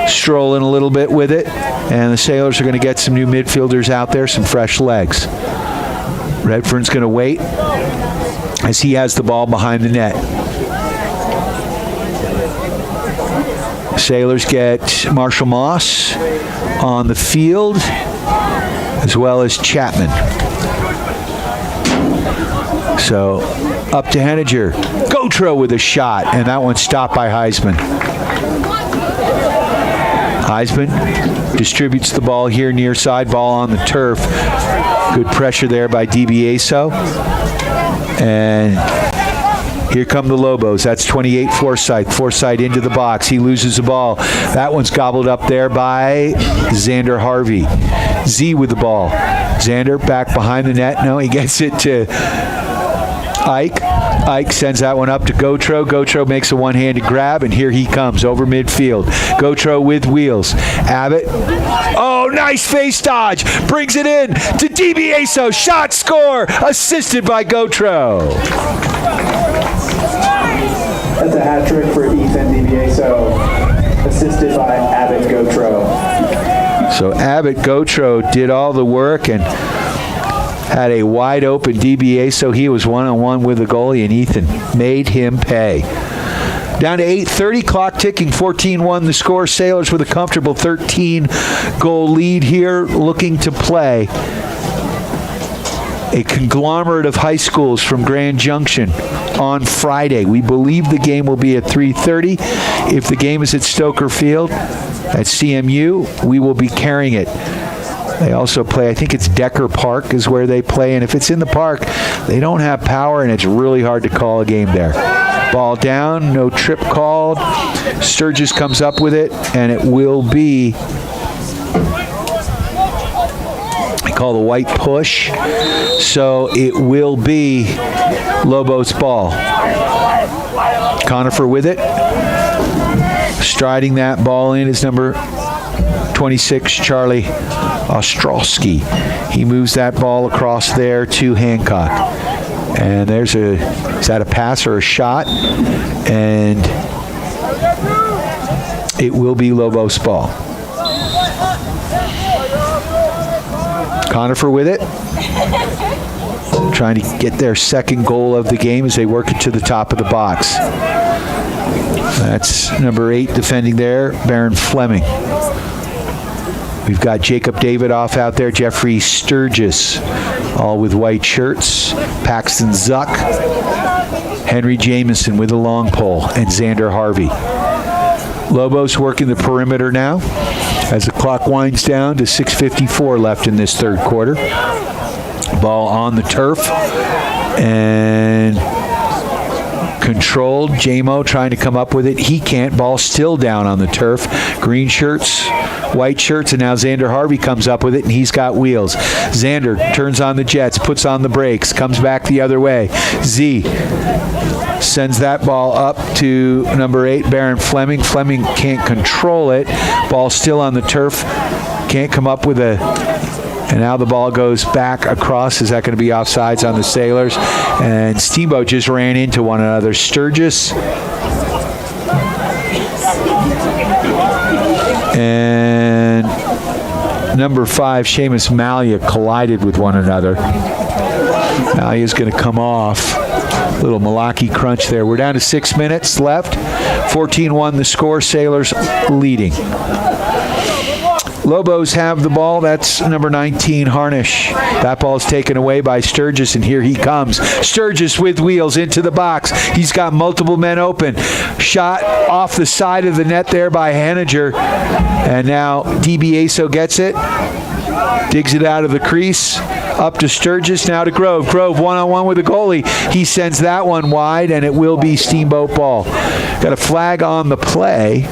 Speaker 4: Strolling a little bit with it. And the Sailors are going to get some new midfielders out there, some fresh legs. Redfern's going to wait as he has the ball behind the net. Sailors get Marshall Moss on the field, as well as Chapman. So up to Henninger. Gautreau with a shot, and that one stopped by Heisman. Heisman distributes the ball here near side, ball on the turf. Good pressure there by DiBiaso. And here come the Lobos. That's 28 Forsythe. Forsythe into the box. He loses the ball. That one's gobbled up there by Xander Harvey. Z with the ball. Xander back behind the net. No, he gets it to Ike. Ike sends that one up to Gautreau. Gautreau makes a one-handed grab, and here he comes over midfield. Gautreau with wheels. Abbott. Oh, nice face dodge. Brings it in to DiBiaso. Shot, score. Assisted by Gautreau.
Speaker 11: That's a hat trick for Ethan DiBiaso, assisted by Abbott Gautreau.
Speaker 4: So Abbott Gautreau did all the work and had a wide open DiBiaso. He was one-on-one with the goalie, and Ethan made him pay. Down to 8:30, clock ticking, 14-1 the score. Sailors with a comfortable 13-goal lead here, looking to play a conglomerate of high schools from Grand Junction on Friday. We believe the game will be at 3:30. If the game is at Stoker Field at CMU, we will be carrying it. They also play, I think it's Decker Park is where they play, and if it's in the park, they don't have power, and it's really hard to call a game there. Ball down, no trip called. Sturgis comes up with it, and it will be, they call the white push, so it will be Lobos ball. CONIFER with it. Striding that ball in is number 26, Charlie Ostrowski. He moves that ball across there to Hancock. And there's a, is that a pass or a shot? And it will be Lobos ball. CONIFER with it. Trying to get their second goal of the game as they work it to the top of the box. That's number 8 defending there, Baron Fleming. We've got Jacob Davidoff out there, Jeffrey Sturgis, all with white shirts, Paxton Zuck, Henry Jamison with a long pole, and Xander Harvey. Lobos working the perimeter now as the clock winds down to 6:54 left in this third quarter. Ball on the turf, and controlled. J-Mo trying to come up with it. He can't. Ball still down on the turf. Green shirts, white shirts, and now Xander Harvey comes up with it, and he's got wheels. Xander turns on the jets, puts on the brakes, comes back the other way. Z sends that ball up to number 8, Baron Fleming. Fleming can't control it. Ball still on the turf. Can't come up with a... And now the ball goes back across. Is that going to be offsides on the Sailors? And Steamboat just ran into one another. Sturgis and number 5, Seamus Malia, collided with one another. Malia's going to come off. Little Malaki crunch there. We're down to 6 minutes left. 14-1 the score. Sailors leading. Lobos have the ball. That's number 19, Harnish. That ball's taken away by Sturgis, and here he comes. Sturgis with wheels into the box. He's got multiple men open. Shot off the side of the net there by Henninger. And now DiBiaso gets it. Digs it out of the crease. Up to Sturgis, now to Grove. Grove one-on-one with the goalie. He sends that one wide, and it will be Steamboat ball. Got a flag on the play.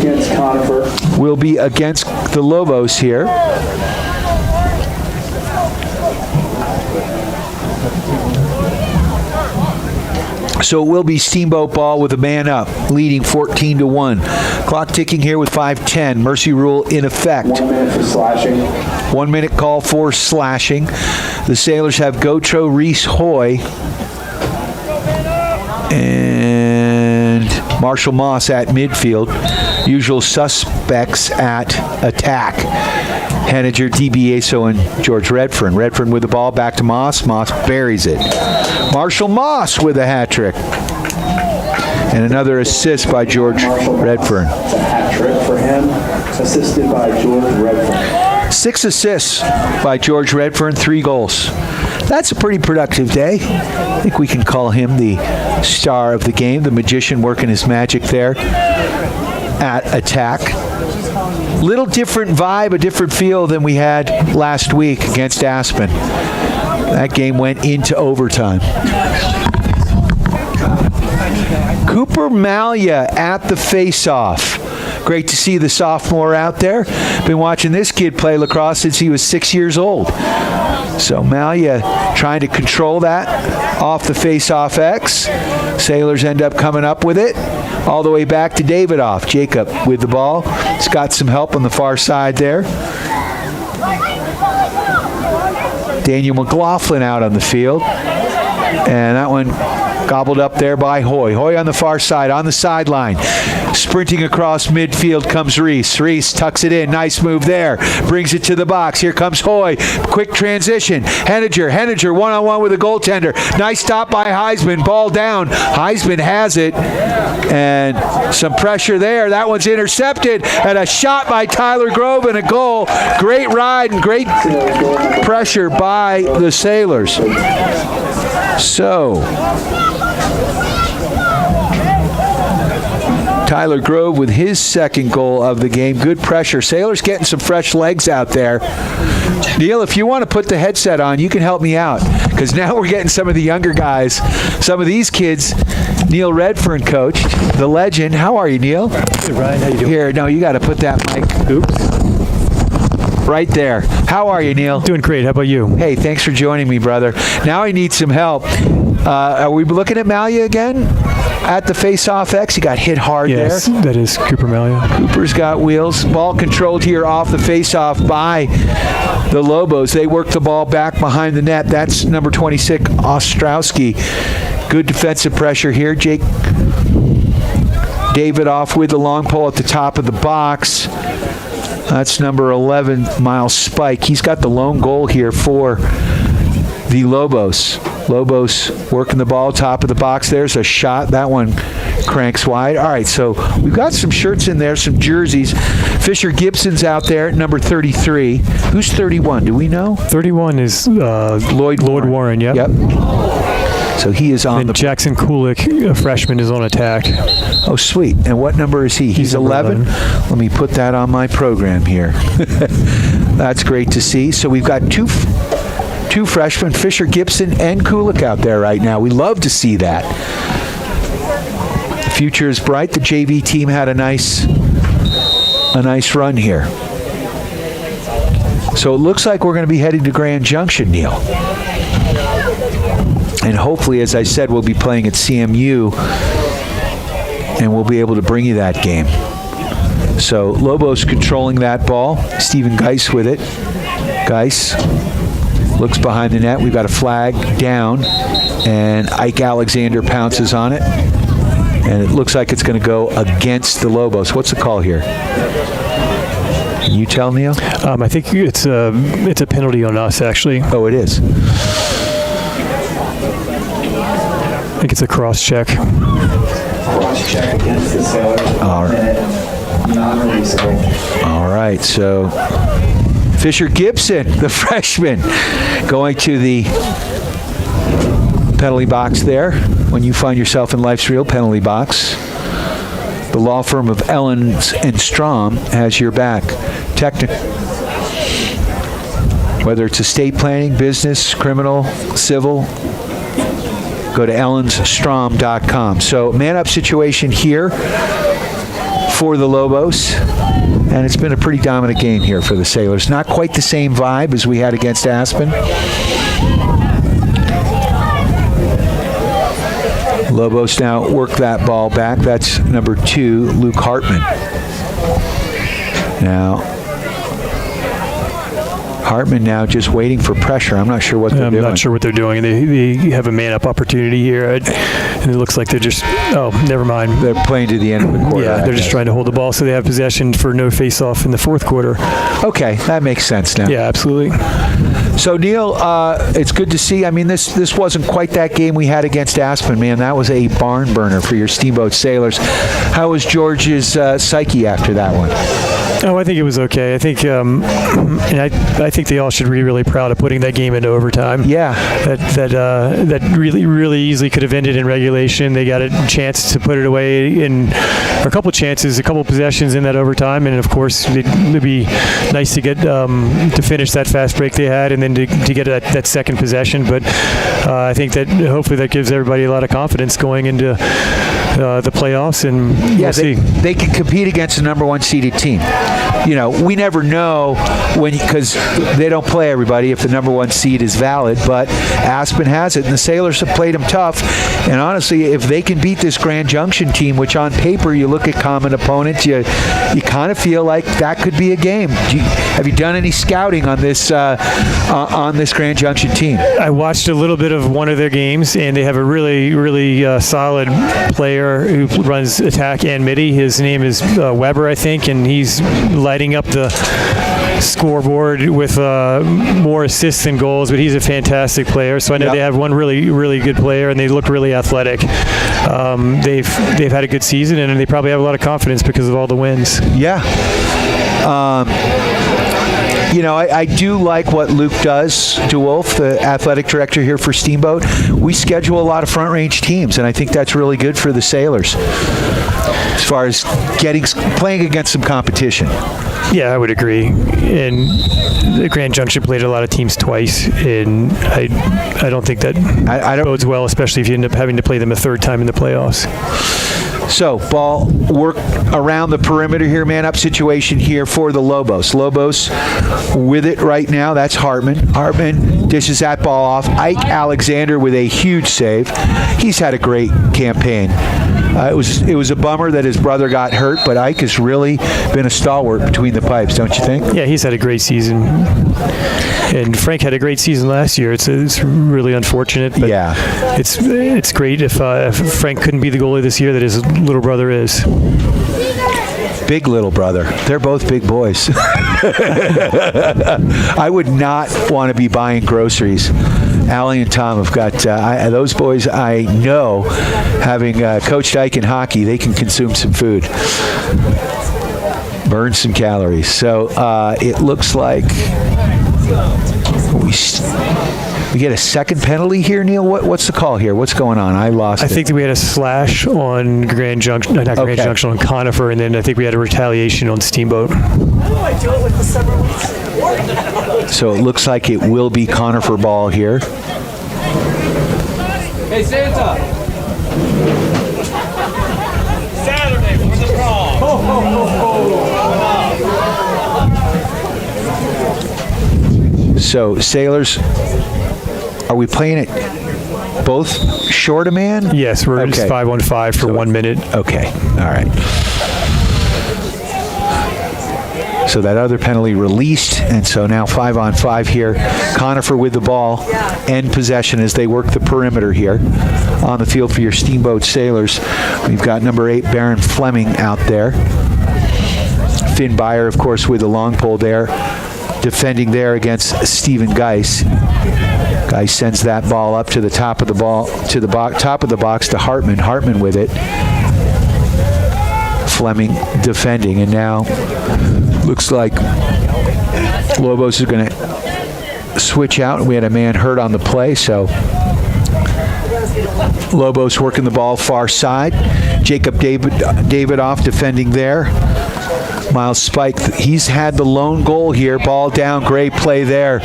Speaker 11: against CONIFER.
Speaker 4: Will be against the Lobos here. So it will be Steamboat ball with a man up, leading 14-1. Clock ticking here with 5:10. Mercy rule in effect.
Speaker 11: 1 minute for slashing.
Speaker 4: 1 minute call for slashing. The Sailors have Gotro, Reese, Hoy, and Marshall Moss at midfield. Usual suspects at attack. Henniger, DiBieso, and George Redfern. Redfern with the ball, back to Moss. Moss buries it. Marshall Moss with a hat trick. And another assist by George Redfern.
Speaker 11: It's a hat trick for him, assisted by George Redfern.
Speaker 4: 6 assists by George Redfern, 3 goals. That's a pretty productive day. I think we can call him the star of the game, the magician working his magic there at attack. Little different vibe, a different feel than we had last week against Aspen. That game went into overtime. Cooper Malia at the face-off. Great to see the sophomore out there. Been watching this kid play lacrosse since he was 6 years old. So Malia trying to control that off the face-off X. Sailors end up coming up with it. All the way back to Davidoff. Jacob with the ball. He's got some help on the far side there. Daniel McLaughlin out on the field. And that one gobbled up there by Hoy. Hoy on the far side, on the sideline. Sprinting across midfield comes Reese. Reese tucks it in. Nice move there. Brings it to the box. Here comes Hoy. Quick transition. Henniger one-on-one with a goaltender. Nice stop by Heisman. Ball down. Heisman has it. And some pressure there. That one's intercepted. And a shot by Tyler Grove and a goal. Great ride and great pressure by the Sailors. So Tyler Grove with his second goal of the game. Good pressure. Sailors getting some fresh legs out there. Neil, if you want to put the headset on, you can help me out. Because now we're getting some of the younger guys. Some of these kids, Neil Redfern coached, the legend. How are you, Neil?
Speaker 12: Hey, Ryan. How you doing?
Speaker 4: Here, no, you got to put that mic.
Speaker 12: Oops.
Speaker 4: Right there. How are you, Neil?
Speaker 12: Doing great. How about you?
Speaker 4: Hey, thanks for joining me, brother. Now I need some help. Are we looking at Malia again? At the face-off X, he got hit hard there.
Speaker 12: Yes, that is Cooper Malia.
Speaker 4: Cooper's got wheels. Ball controlled here off the face-off by the Lobos. They work the ball back behind the net. That's number 26, Ostrowski. Good defensive pressure here. Jake Davidoff with the long pole at the top of the box. That's number 11, Miles Spike. He's got the lone goal here for the Lobos. Lobos working the ball, top of the box. There's a shot. That one cranks wide. All right, so we've got some shirts in there, some jerseys. Fisher Gibson's out there at number 33. Who's 31? Do we know?
Speaker 12: 31 is Lloyd Warren. Yep.
Speaker 4: So he is on
Speaker 12: and Jackson Kulik, a freshman, is on attack.
Speaker 4: Oh, sweet. And what number is he? He's 11? Let me put that on my program here. That's great to see. So we've got two freshmen, Fisher Gibson and Kulik, out there right now. We love to see that. The future is bright. The JV team had a nice run here. So it looks like we're going to be heading to Grand Junction, Neil. And hopefully, as I said, we'll be playing at CMU, and we'll be able to bring you that game. So Lobos controlling that ball. Stephen Geis with it. Geis looks behind the net. We've got a flag down, and Ike Alexander pounces on it. And it looks like it's going to go against the Lobos. What's the call here? Can you tell, Neil?
Speaker 12: I think it's a penalty on us, actually.
Speaker 4: Oh, it is.
Speaker 12: I think it's a cross-check.
Speaker 11: Cross-check against the Sailors.
Speaker 4: All right, so Fisher Gibson, the freshman, going to the penalty box there. When you find yourself in life's real penalty box, the law firm of Ellens and Strom has your back. Whether it's estate planning, business, criminal, civil, go to ellensstrom.com. So man-up situation here for the Lobos. And it's been a pretty dominant game here for the Sailors. Not quite the same vibe as we had against Aspen. Lobos now work that ball back. That's number 2, Luke Hartman. Now, Hartman now just waiting for pressure. I'm not sure what they're doing.
Speaker 12: I'm not sure what they're doing. They have a man-up opportunity here, and it looks like they're just, never mind.
Speaker 4: They're playing to the end of the quarter.
Speaker 12: Yeah, they're just trying to hold the ball so they have possession for no face-off in the fourth quarter.
Speaker 4: Okay, that makes sense now.
Speaker 12: Yeah, absolutely.
Speaker 4: So, Neil, it's good to see. I mean, this wasn't quite that game we had against Aspen, man. That was a barn burner for your Steamboat Sailors. How was George's psyche after that one?
Speaker 12: Oh, I think it was okay. I think, and I think they all should be really proud of putting that game into overtime.
Speaker 4: Yeah,
Speaker 12: that really, really easily could have ended in regulation. They got a chance to put it away in a couple chances, a couple possessions in that overtime, and of course it'd be nice to get to finish that fast break they had, and then to get that second possession. But I think that hopefully that gives everybody a lot of confidence going into the playoffs, and we'll see.
Speaker 4: They can compete against the number 1 seeded team. You know, we never know because they don't play everybody if the number 1 seed is valid, but Aspen has it, and the Sailors have played them tough. And honestly, if they can beat this Grand Junction team, which on paper you look at common opponents, you kind of feel like that could be a game. Have you done any scouting on this Grand Junction team?
Speaker 12: I watched a little bit of one of their games, and they have a really, really solid player who runs attack and midi. His name is Weber, I think, and he's lighting up the scoreboard with more assists than goals, but he's a fantastic player. So I know they have one really, really good player, and they look really athletic. They've had a good season, and they probably have a lot of confidence because of all the wins.
Speaker 4: Yeah. You know, I do like what Luke does, DeWolf, the athletic director here for Steamboat. We schedule a lot of front range teams, and I think that's really good for the Sailors as far as playing against some competition.
Speaker 12: Yeah, I would agree. And the Grand Junction played a lot of teams twice, and I don't think that bodes well, especially if you end up having to play them a third time in the playoffs.
Speaker 4: So, ball work around the perimeter here, man-up situation here for the Lobos. Lobos with it right now. That's Hartman. Hartman dishes that ball off. Ike Alexander with a huge save. He's had a great campaign. It was a bummer that his brother got hurt, but Ike has really been a stalwart between the pipes, don't you think?
Speaker 12: Yeah, he's had a great season. And Frank had a great season last year. It's really unfortunate, but it's great if Frank couldn't be the goalie this year that his little brother is.
Speaker 4: Big little brother. They're both big boys. I would not want to be buying groceries. Allie and Tom have got those boys. I know, having coached Ike in hockey, they can consume some food, burn some calories. So it looks like we get a second penalty here, Neil. What's the call here? What's going on? I
Speaker 12: think that we had a slash on Grand Junction, not Grand Junction, on Conifer, and then I think we had a retaliation on Steamboat.
Speaker 4: So it looks like it will be Conifer ball here.
Speaker 13: Hey, Santa! Saturday for the draw! Ho, ho, ho, ho!
Speaker 4: So, Sailors, are we playing it both short a man?
Speaker 12: Yes, we're just 5-on-5 for 1 minute.
Speaker 4: Okay, all right. So that other penalty released, and so now 5-on-5 here. Conifer with the ball and possession as they work the perimeter here on the field for your Steamboat Sailors. We've got number 8, Baron Fleming, out there. Finn Byer, of course, with the long pole there, defending there against Stephen Geis. Geis sends that ball up to the top of the top of the box to Hartman. Hartman with it. Fleming defending, and now looks like Lobos is going to switch out. We had a man hurt on the play, so Lobos working the ball far side. Jacob Davidoff defending there. Miles Spike, he's had the lone goal here. Ball down, great play there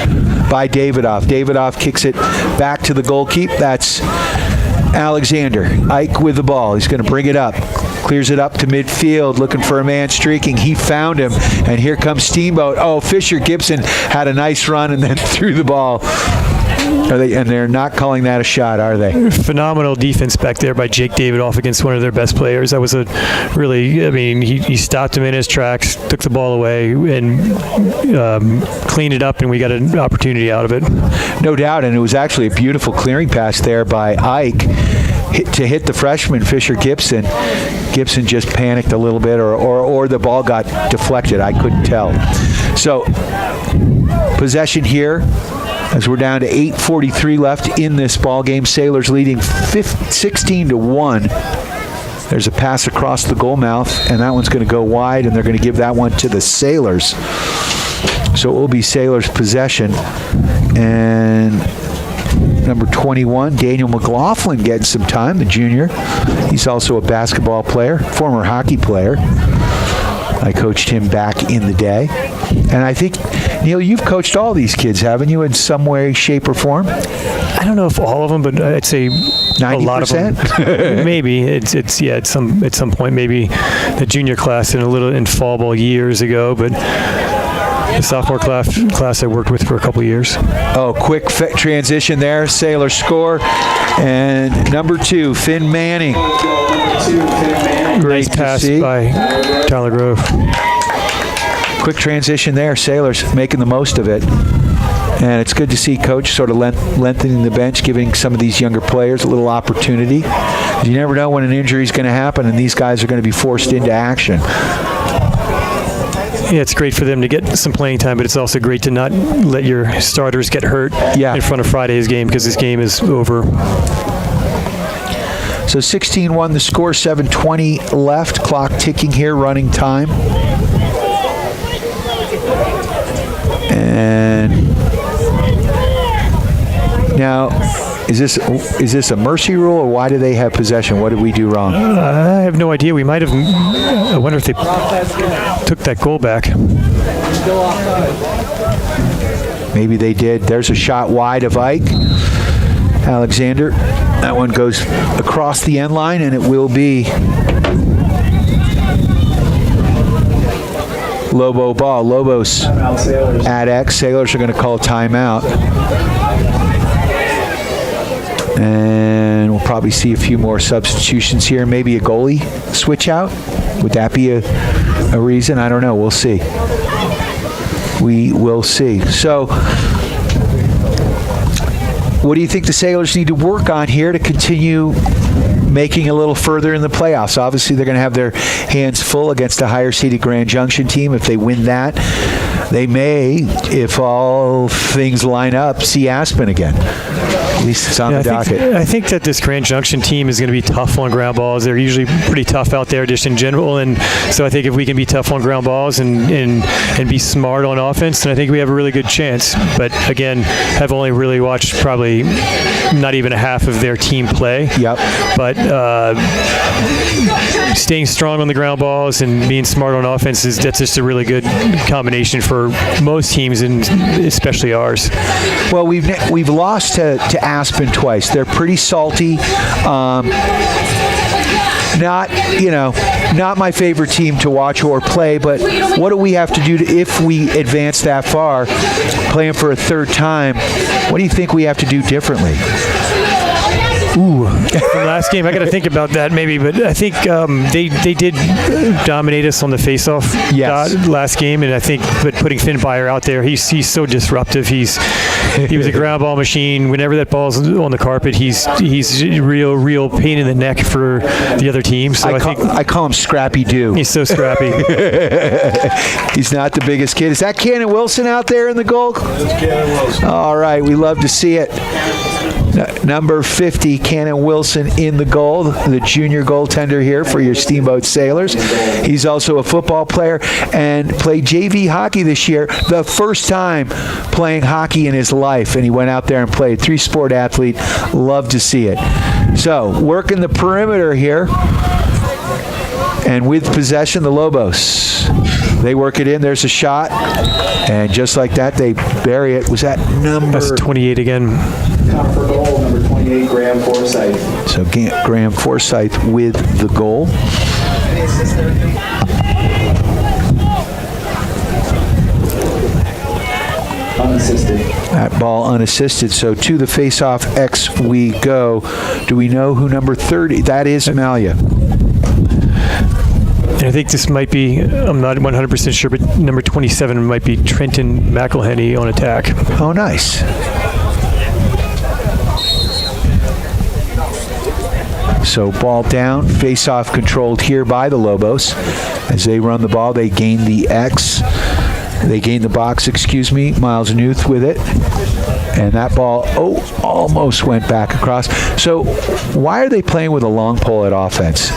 Speaker 4: by Davidoff. Davidoff kicks it back to the goalkeeper. That's Alexander. Ike with the ball. He's going to bring it up. Clears it up to midfield, looking for a man streaking. He found him, and here comes Steamboat. Oh, Fisher Gibson had a nice run and then threw the ball. And they're not calling that a shot, are they?
Speaker 12: Phenomenal defense back there by Jake Davidoff against one of their best players. That was a really, I mean, he stopped him in his tracks, took the ball away, and cleaned it up, and we got an opportunity out of it.
Speaker 4: No doubt, and it was actually a beautiful clearing pass there by Ike to hit the freshman, Fisher Gibson. Gibson just panicked a little bit, or the ball got deflected. I couldn't tell. So, possession here, as we're down to 8:43 left in this ball game. Sailors leading 16-1. There's a pass across the goal mouth, and that one's going to go wide, and they're going to give that one to the Sailors. So it will be Sailors' possession. And number 21, Daniel McLaughlin, getting some time, the junior. He's also a basketball player, former hockey player. I coached him back in the day. And I think, Neil, you've coached all these kids, haven't you, in some way, shape, or form?
Speaker 12: I don't know if all of them, but I'd say 90%? A lot of them. Maybe it's at some point, maybe the junior class in fall ball years ago, but the sophomore class I worked with for a couple of years.
Speaker 4: Oh, quick transition there. Sailors score, and number 2, Finn Manning.
Speaker 12: Great pass by Tyler Grove.
Speaker 4: Quick transition there. Sailors making the most of it. And it's good to see Coach sort of lengthening the bench, giving some of these younger players a little opportunity. You never know when an injury is going to happen, and these guys are going to be forced into action.
Speaker 12: Yeah, it's great for them to get some playing time, but it's also great to not let your starters get hurt in front of Friday's game, because this game is over.
Speaker 4: So 16-1 the score, 7:20 left. Clock ticking here, running time. And now, is this a mercy rule, or why do they have possession? What did we do wrong?
Speaker 12: I have no idea. We might have. I wonder if they took that goal back.
Speaker 4: Maybe they did. There's a shot wide of Ike Alexander. That one goes across the end line, and it will be Lobo ball. Lobos at X. Sailors are going to call a timeout. And we'll probably see a few more substitutions here. Maybe a goalie switch out. Would that be a reason? I don't know. We'll see. We will see. So, what do you think the Sailors need to work on here to continue making a little further in the playoffs? Obviously, they're going to have their hands full against a higher-seeded Grand Junction team. If they win that, they may, if all things line up, see Aspen again. At least it's on the docket.
Speaker 12: I think that this Grand Junction team is going to be tough on ground balls. They're usually pretty tough out there just in general, and so I think if we can be tough on ground balls and be smart on offense, then I think we have a really good chance. But again, have only really watched probably not even a half of their team play.
Speaker 4: Yep.
Speaker 12: But staying strong on the ground balls and being smart on offense, that's just a really good combination for most teams, and especially ours.
Speaker 4: Well, we've lost to Aspen twice. They're pretty salty. Not my favorite team to watch or play, but what do we have to do if we advance that far, playing for a third time? What do you think we have to do differently?
Speaker 12: Ooh, from last game, I got to think about that maybe, but I think they did dominate us on the face-off last game, and I think putting Finn Byer out there, he's so disruptive. He was a ground ball machine. Whenever that ball's on the carpet, he's real pain in the neck for the other team. So I
Speaker 4: call him Scrappy Doo.
Speaker 12: He's so scrappy.
Speaker 4: He's not the biggest kid. Is that Cannon Wilson out there in the goal?
Speaker 24: That's Cannon Wilson.
Speaker 4: All right, we love to see it. Number 50, Cannon Wilson in the goal, the junior goaltender here for your Steamboat Sailors. He's also a football player and played JV hockey this year, the first time playing hockey in his life, and he went out there and played. 3-sport athlete. Love to see it. So, working the perimeter here, and with possession, the Lobos. They work it in. There's a shot, and just like that, they bury it. Was that number?
Speaker 12: That's 28 again.
Speaker 5: For goal, number 28, Graham Forsyth.
Speaker 4: So Graham Forsyth with the goal.
Speaker 5: Unassisted.
Speaker 4: That ball unassisted. So to the face-off X we go. Do we know who number 30? That is Malia.
Speaker 12: And I think this might be, I'm not 100% sure, but number 27 might be Trenton McElhenney on attack.
Speaker 4: Oh, nice. So ball down, face-off controlled here by the Lobos. As they run the ball, they gain the X. They gain the box, Miles Newth with it. And that ball, almost went back across. So why are they playing with a long pole at offense?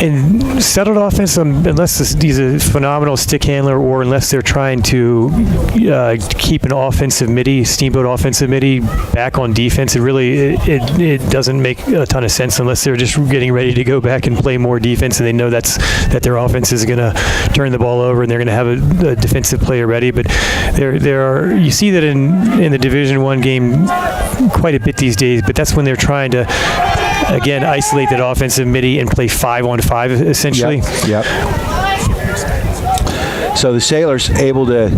Speaker 12: In settled offense, unless he's a phenomenal stick handler or unless they're trying to keep an offensive midi, Steamboat offensive midi, back on defense, it doesn't make a ton of sense unless they're just getting ready to go back and play more defense and they know that their offense is going to turn the ball over and they're going to have a defensive player ready. But you see that in the Division I game quite a bit these days, but that's when they're trying to again isolate that offensive midi and play 5-on-5 essentially.
Speaker 4: Yep. So the Sailors able to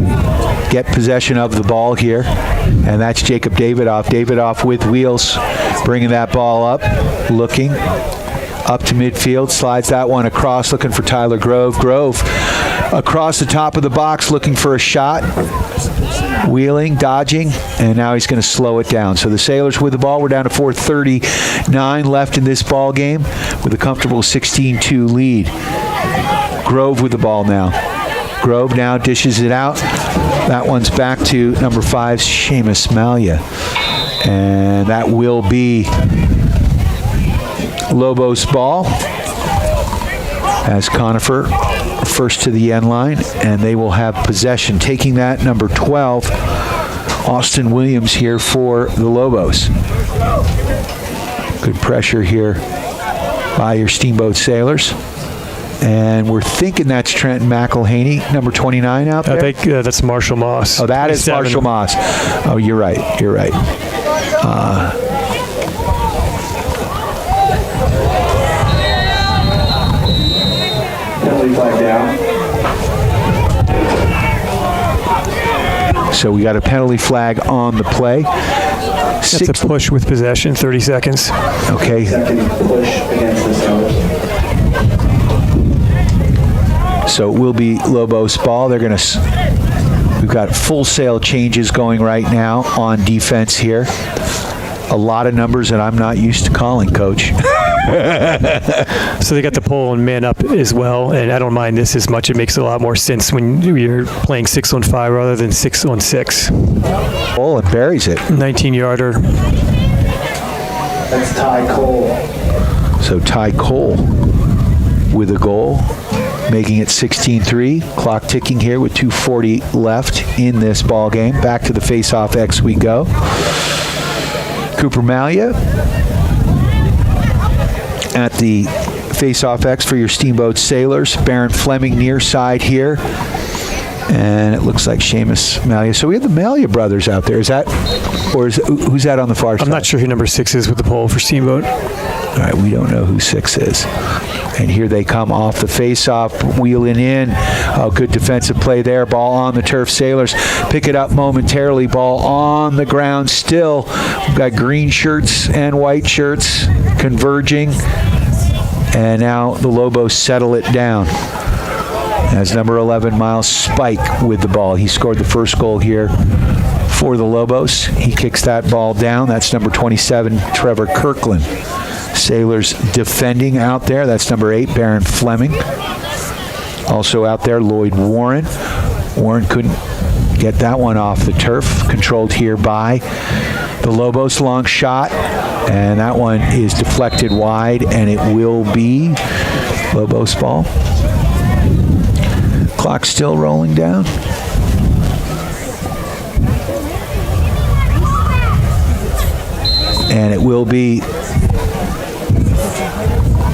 Speaker 4: get possession of the ball here, and that's Jacob Davidoff. Davidoff with wheels, bringing that ball up, looking up to midfield, slides that one across, looking for Tyler Grove. Grove across the top of the box, looking for a shot. Wheeling, dodging, and now he's going to slow it down. So the Sailors with the ball. We're down to 4:39 left in this ball game with a comfortable 16-2 lead. Grove with the ball now. Grove now dishes it out. That one's back to number 5, Seamus Malia. And that will be Lobos ball as CONIFER first to the end line, and they will have possession. Taking that, number 12, Austin Williams here for the Lobos. Good pressure here by your Steamboat Sailors. And we're thinking that's Trenton McElhenney, number 29 out there.
Speaker 12: I think that's Marshall Moss.
Speaker 4: Oh, that is Marshall Moss. Oh, you're right. You're right.
Speaker 5: Penalty flag down.
Speaker 4: So we got a penalty flag on the play.
Speaker 12: That's a push with possession, 30 seconds.
Speaker 4: Okay.
Speaker 5: Second push against the Sailors.
Speaker 4: So it will be Lobos ball. They're going to. We've got full sail changes going right now on defense here. A lot of numbers that I'm not used to calling, Coach.
Speaker 12: So they got the pole and man up as well, and I don't mind this as much. It makes a lot more sense when you're playing 6-on-5 rather than 6-on-6.
Speaker 4: Pole and buries it.
Speaker 12: 19-yarder.
Speaker 5: That's Ty Cole.
Speaker 4: So Ty Cole with a goal, making it 16-3. Clock ticking here with 2:40 left in this ball game. Back to the face-off X we go. Cooper Malia at the face-off X for your Steamboat Sailors. Baron Fleming near side here. And it looks like Seamus Malia. So we have the Malia brothers out there. Is that, or is it, who's that on the far side?
Speaker 12: I'm not sure who number 6 is with the pole for Steamboat.
Speaker 4: All right, we don't know who 6 is. And here they come off the face-off, wheeling in. Oh, good defensive play there. Ball on the turf. Sailors pick it up momentarily. Ball on the ground still. We've got green shirts and white shirts converging. And now the Lobos settle it down. As number 11, Miles Spike with the ball. He scored the first goal here for the Lobos. He kicks that ball down. That's number 27, Trevor Kirkland. Sailors defending out there. That's number 8, Baron Fleming. Also out there, Lloyd Warren. Warren couldn't get that one off the turf. Controlled here by the Lobos. Long shot. And that one is deflected wide, and it will be Lobos ball. Clock still rolling down. And it will be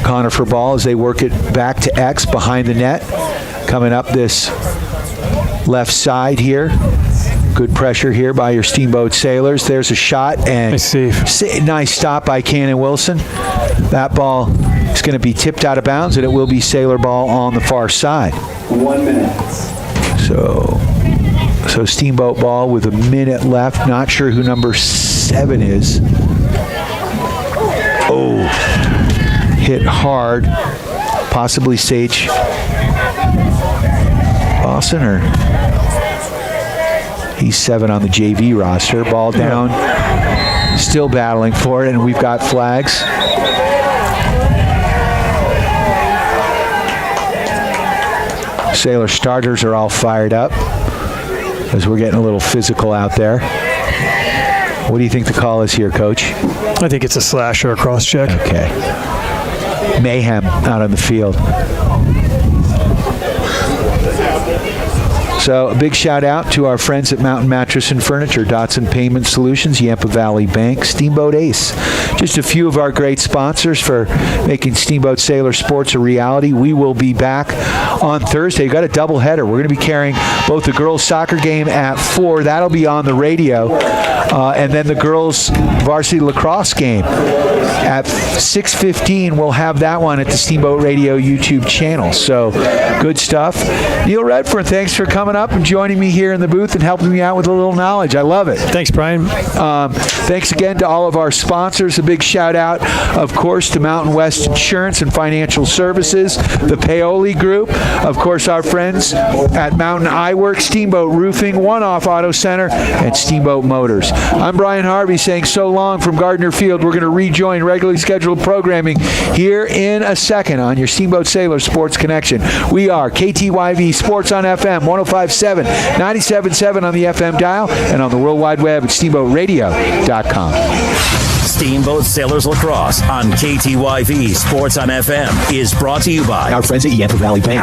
Speaker 4: CONIFER ball as they work it back to X behind the net. Coming up this left side here Good pressure here by your Steamboat Sailors. There's a shot, and nice stop by Cannon Wilson. That ball is going to be tipped out of bounds, and it will be Sailor ball on the far side.
Speaker 5: 1 minute.
Speaker 4: So Steamboat ball with a minute left. Not sure who number 7 is. Oh, hit hard. Possibly Sage Lawson, or he's 7 on the JV roster. Ball down. Still battling for it, and we've got flags. Sailor starters are all fired up as we're getting a little physical out there. What do you think the call is here, Coach?
Speaker 12: I think it's a slash or a cross check.
Speaker 4: Okay. Mayhem out on the field. So a big shout out to our friends at Mountain Mattress and Furniture, Dotson Payment Solutions, Yampa Valley Bank, Steamboat Ace. Just a few of our great sponsors for making Steamboat Sailor Sports a reality. We will be back on Thursday. We've got a doubleheader. We're going to be carrying both the girls' soccer game at 4. That'll be on the radio. And then the girls' varsity lacrosse game at 6:15. We'll have that one at the Steamboat Radio YouTube channel. So good stuff. Neil Redford, thanks for coming up and joining me here in the booth and helping me out with a little knowledge. I love it.
Speaker 12: Thanks, Brian.
Speaker 4: Thanks again to all of our sponsors. A big shout out, of course, to Mountain West Insurance and Financial Services, the Paoli Group, of course, our friends at Mountain Eyework, Steamboat Roofing, One Off Auto Center, and Steamboat Motors. I'm Brian Harvey saying so long from Gardner Field. We're going to rejoin regularly scheduled programming here in a second on your Steamboat Sailor Sports Connection. We are KTYV Sports on FM, 105.7, 97.7 on the FM dial, and on the World Wide Web at steamboatradio.com.
Speaker 6: Steamboat Sailors Lacrosse on KTYV Sports on FM is brought to you by our friends at Yampa Valley Bank.